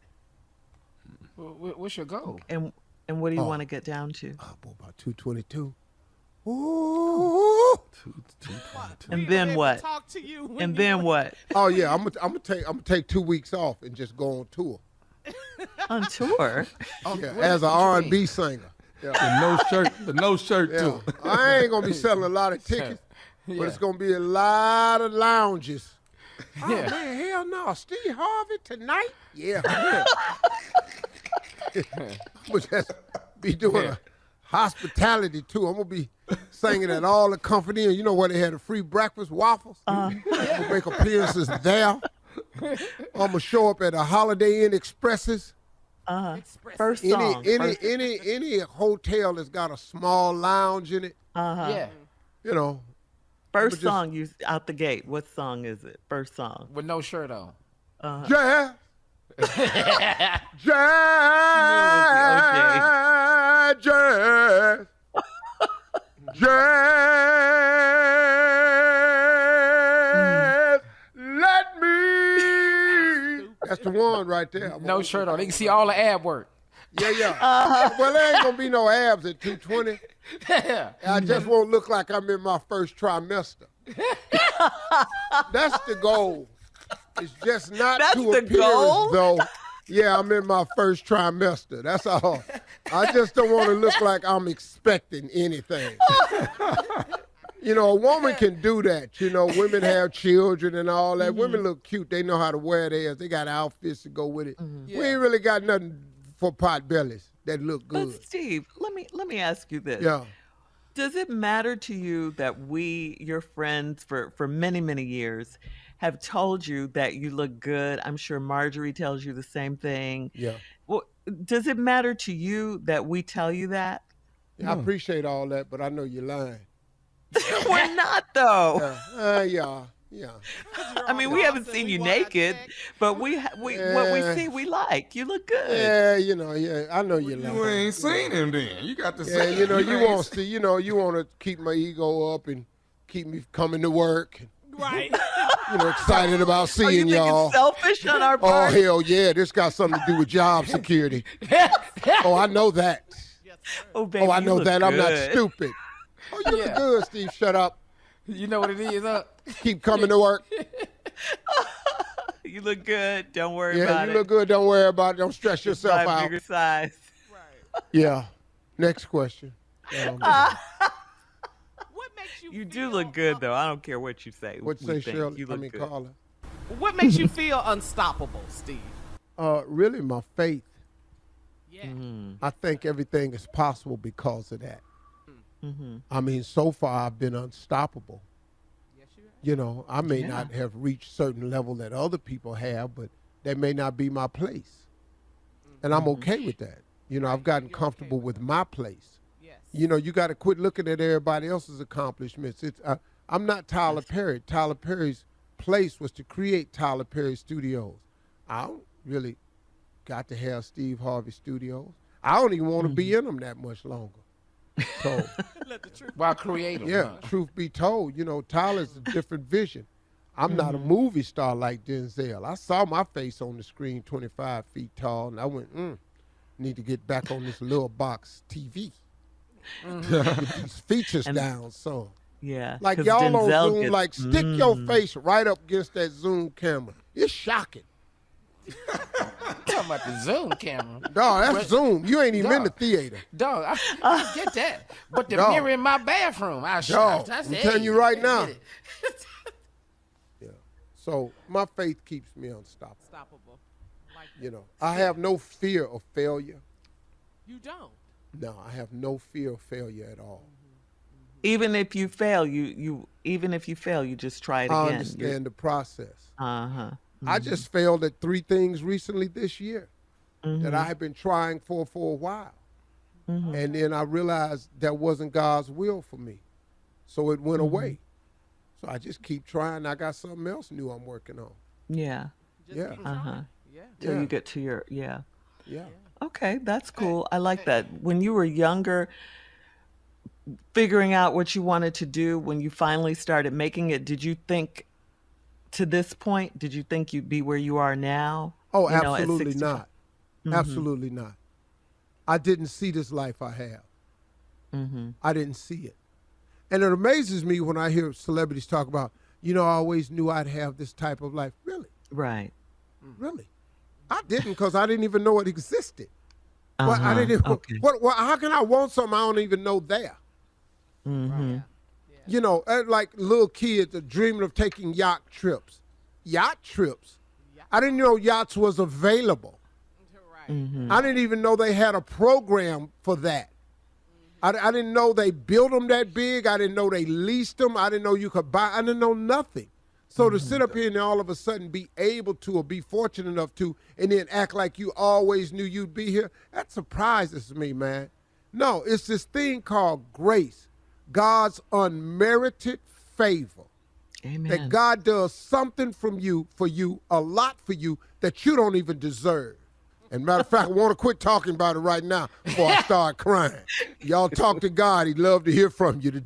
What's your goal? And what do you want to get down to? About 222. Ooh. 222. And then what? Talk to you. And then what? Oh yeah, I'm gonna take 2 weeks off and just go on tour. On tour? Yeah, as an R&B singer. Yeah. The no shirt too. I ain't gonna be selling a lot of tickets, but it's gonna be a lot of lounges. Oh man, hell no, Steve Harvey tonight? Yeah. I'm gonna just be doing a hospitality tour. I'm gonna be singing at all the Comfort Inn. You know where they had a free breakfast, waffles? I'm gonna make appearances there. I'm gonna show up at a Holiday Inn Expresses. First song. Any hotel that's got a small lounge in it. Yeah. you know. First song you out the gate. What song is it? First song with no shirt on. Jazz. Jazz. Jazz. Jazz. Let me. That's the one right there. No shirt on. They can see all the ab work. Yeah. Well, there ain't gonna be no abs at 220. I just won't look like I'm in my first trimester. That's the goal. It's just not to appear as though, I'm in my first trimester. That's all. I just don't want to look like I'm expecting anything. You know, a woman can do that. You know, women have children and all that. Women look cute. They know how to wear theirs. They got outfits to go with it. We ain't really got nothing for pot bellies that look good. But Steve, let me ask you this. Yeah. Does it matter to you that we, your friends for many, many years, have told you that you look good? I'm sure Marjorie tells you the same thing. Yeah. Well, does it matter to you that we tell you that? Yeah, I appreciate all that, but I know you're lying. We're not, though. Yeah. I mean, we haven't seen you naked, but what we see, we like. You look good. Yeah, I know you're lying. You ain't seen him then. You got to say. You want to keep my ego up and keep me coming to work. Right. Excited about seeing you y'all. Think it's selfish on our part? Oh, hell yeah. This got something to do with job security. Oh, I know that. Oh, baby, I know that. Good. I'm not stupid. Oh, you look good, Steve. Shut up. You know what it is, huh? Keep coming to work. You look good. Don't worry about it. Yeah, you look good. Don't worry about it. Don't stress yourself out. Bigger size. Right. Yeah. Next question. What makes you You do look good, though. I don't care what you say. What you say, Shirley? You look good. Carla. What makes you feel unstoppable, Steve? Really, my faith. Yeah. I think everything is possible because of that. I mean, so far I've been unstoppable. Yes, you have. I may not have reached certain level that other people have, but that may not be my place. And I'm okay with that. I've gotten comfortable with my place. Yes. You got to quit looking at everybody else's accomplishments. I'm not Tyler Perry. Tyler Perry's place was to create Tyler Perry Studios. I don't really got to have Steve Harvey Studios. I don't even want to be in them that much longer. So, while creating, truth be told, Tyler's a different vision. I'm not a movie star like Denzel. I saw my face on the screen 25 feet tall, and I went, need to get back on this little box TV. Get these features down, so. Yeah. Like 'cause y'all Denzel on Zoom, gets, stick your face right up against that Zoom camera. It's shocking. Talking about the Zoom camera. Dog, that's Zoom. You ain't even in the theater. Dog, I get that. But the mirror in my bathroom, I I'm telling you right now. So my faith keeps me unstoppable. I have no fear of failure. You don't? No, I have no fear of failure at all. Even if you fail, you just try it again. I understand the process. I just failed at 3 things recently this year that I have been trying for a while. And then I realized that wasn't God's will for me. So it went away. So I just keep trying. I got something else new I'm working on. Yeah. Just keep trying. Till you get to your, Yeah. Okay, that's cool. I like that. When you were younger, figuring out what you wanted to do, when you finally started making it, did you think to this point, did you think you'd be where you are now? Oh, absolutely not. Absolutely not. I didn't see this life I have. I didn't see it. And it amazes me when I hear celebrities talk about, I always knew I'd have this type of life. Really? Right. Really? I didn't, because I didn't even know it existed. Well, I didn't. Okay. How can I want something I don't even know there? Like little kids are dreaming of taking yacht trips. Yacht trips? I didn't know yachts was available. I didn't even know they had a program for that. I didn't know they built them that big. I didn't know they leased them. I didn't know you could buy. I didn't know nothing. So to sit up here and all of a sudden be able to, or be fortunate enough to, and then act like you always knew you'd be here, that surprises me, man. No, it's this thing called grace. God's unmerited favor. Amen. That God does something for you, a lot for you, that you don't even deserve. And matter of fact, I want to quit talking about it right now before I start crying. Y'all talk to God. He'd love to hear from you today.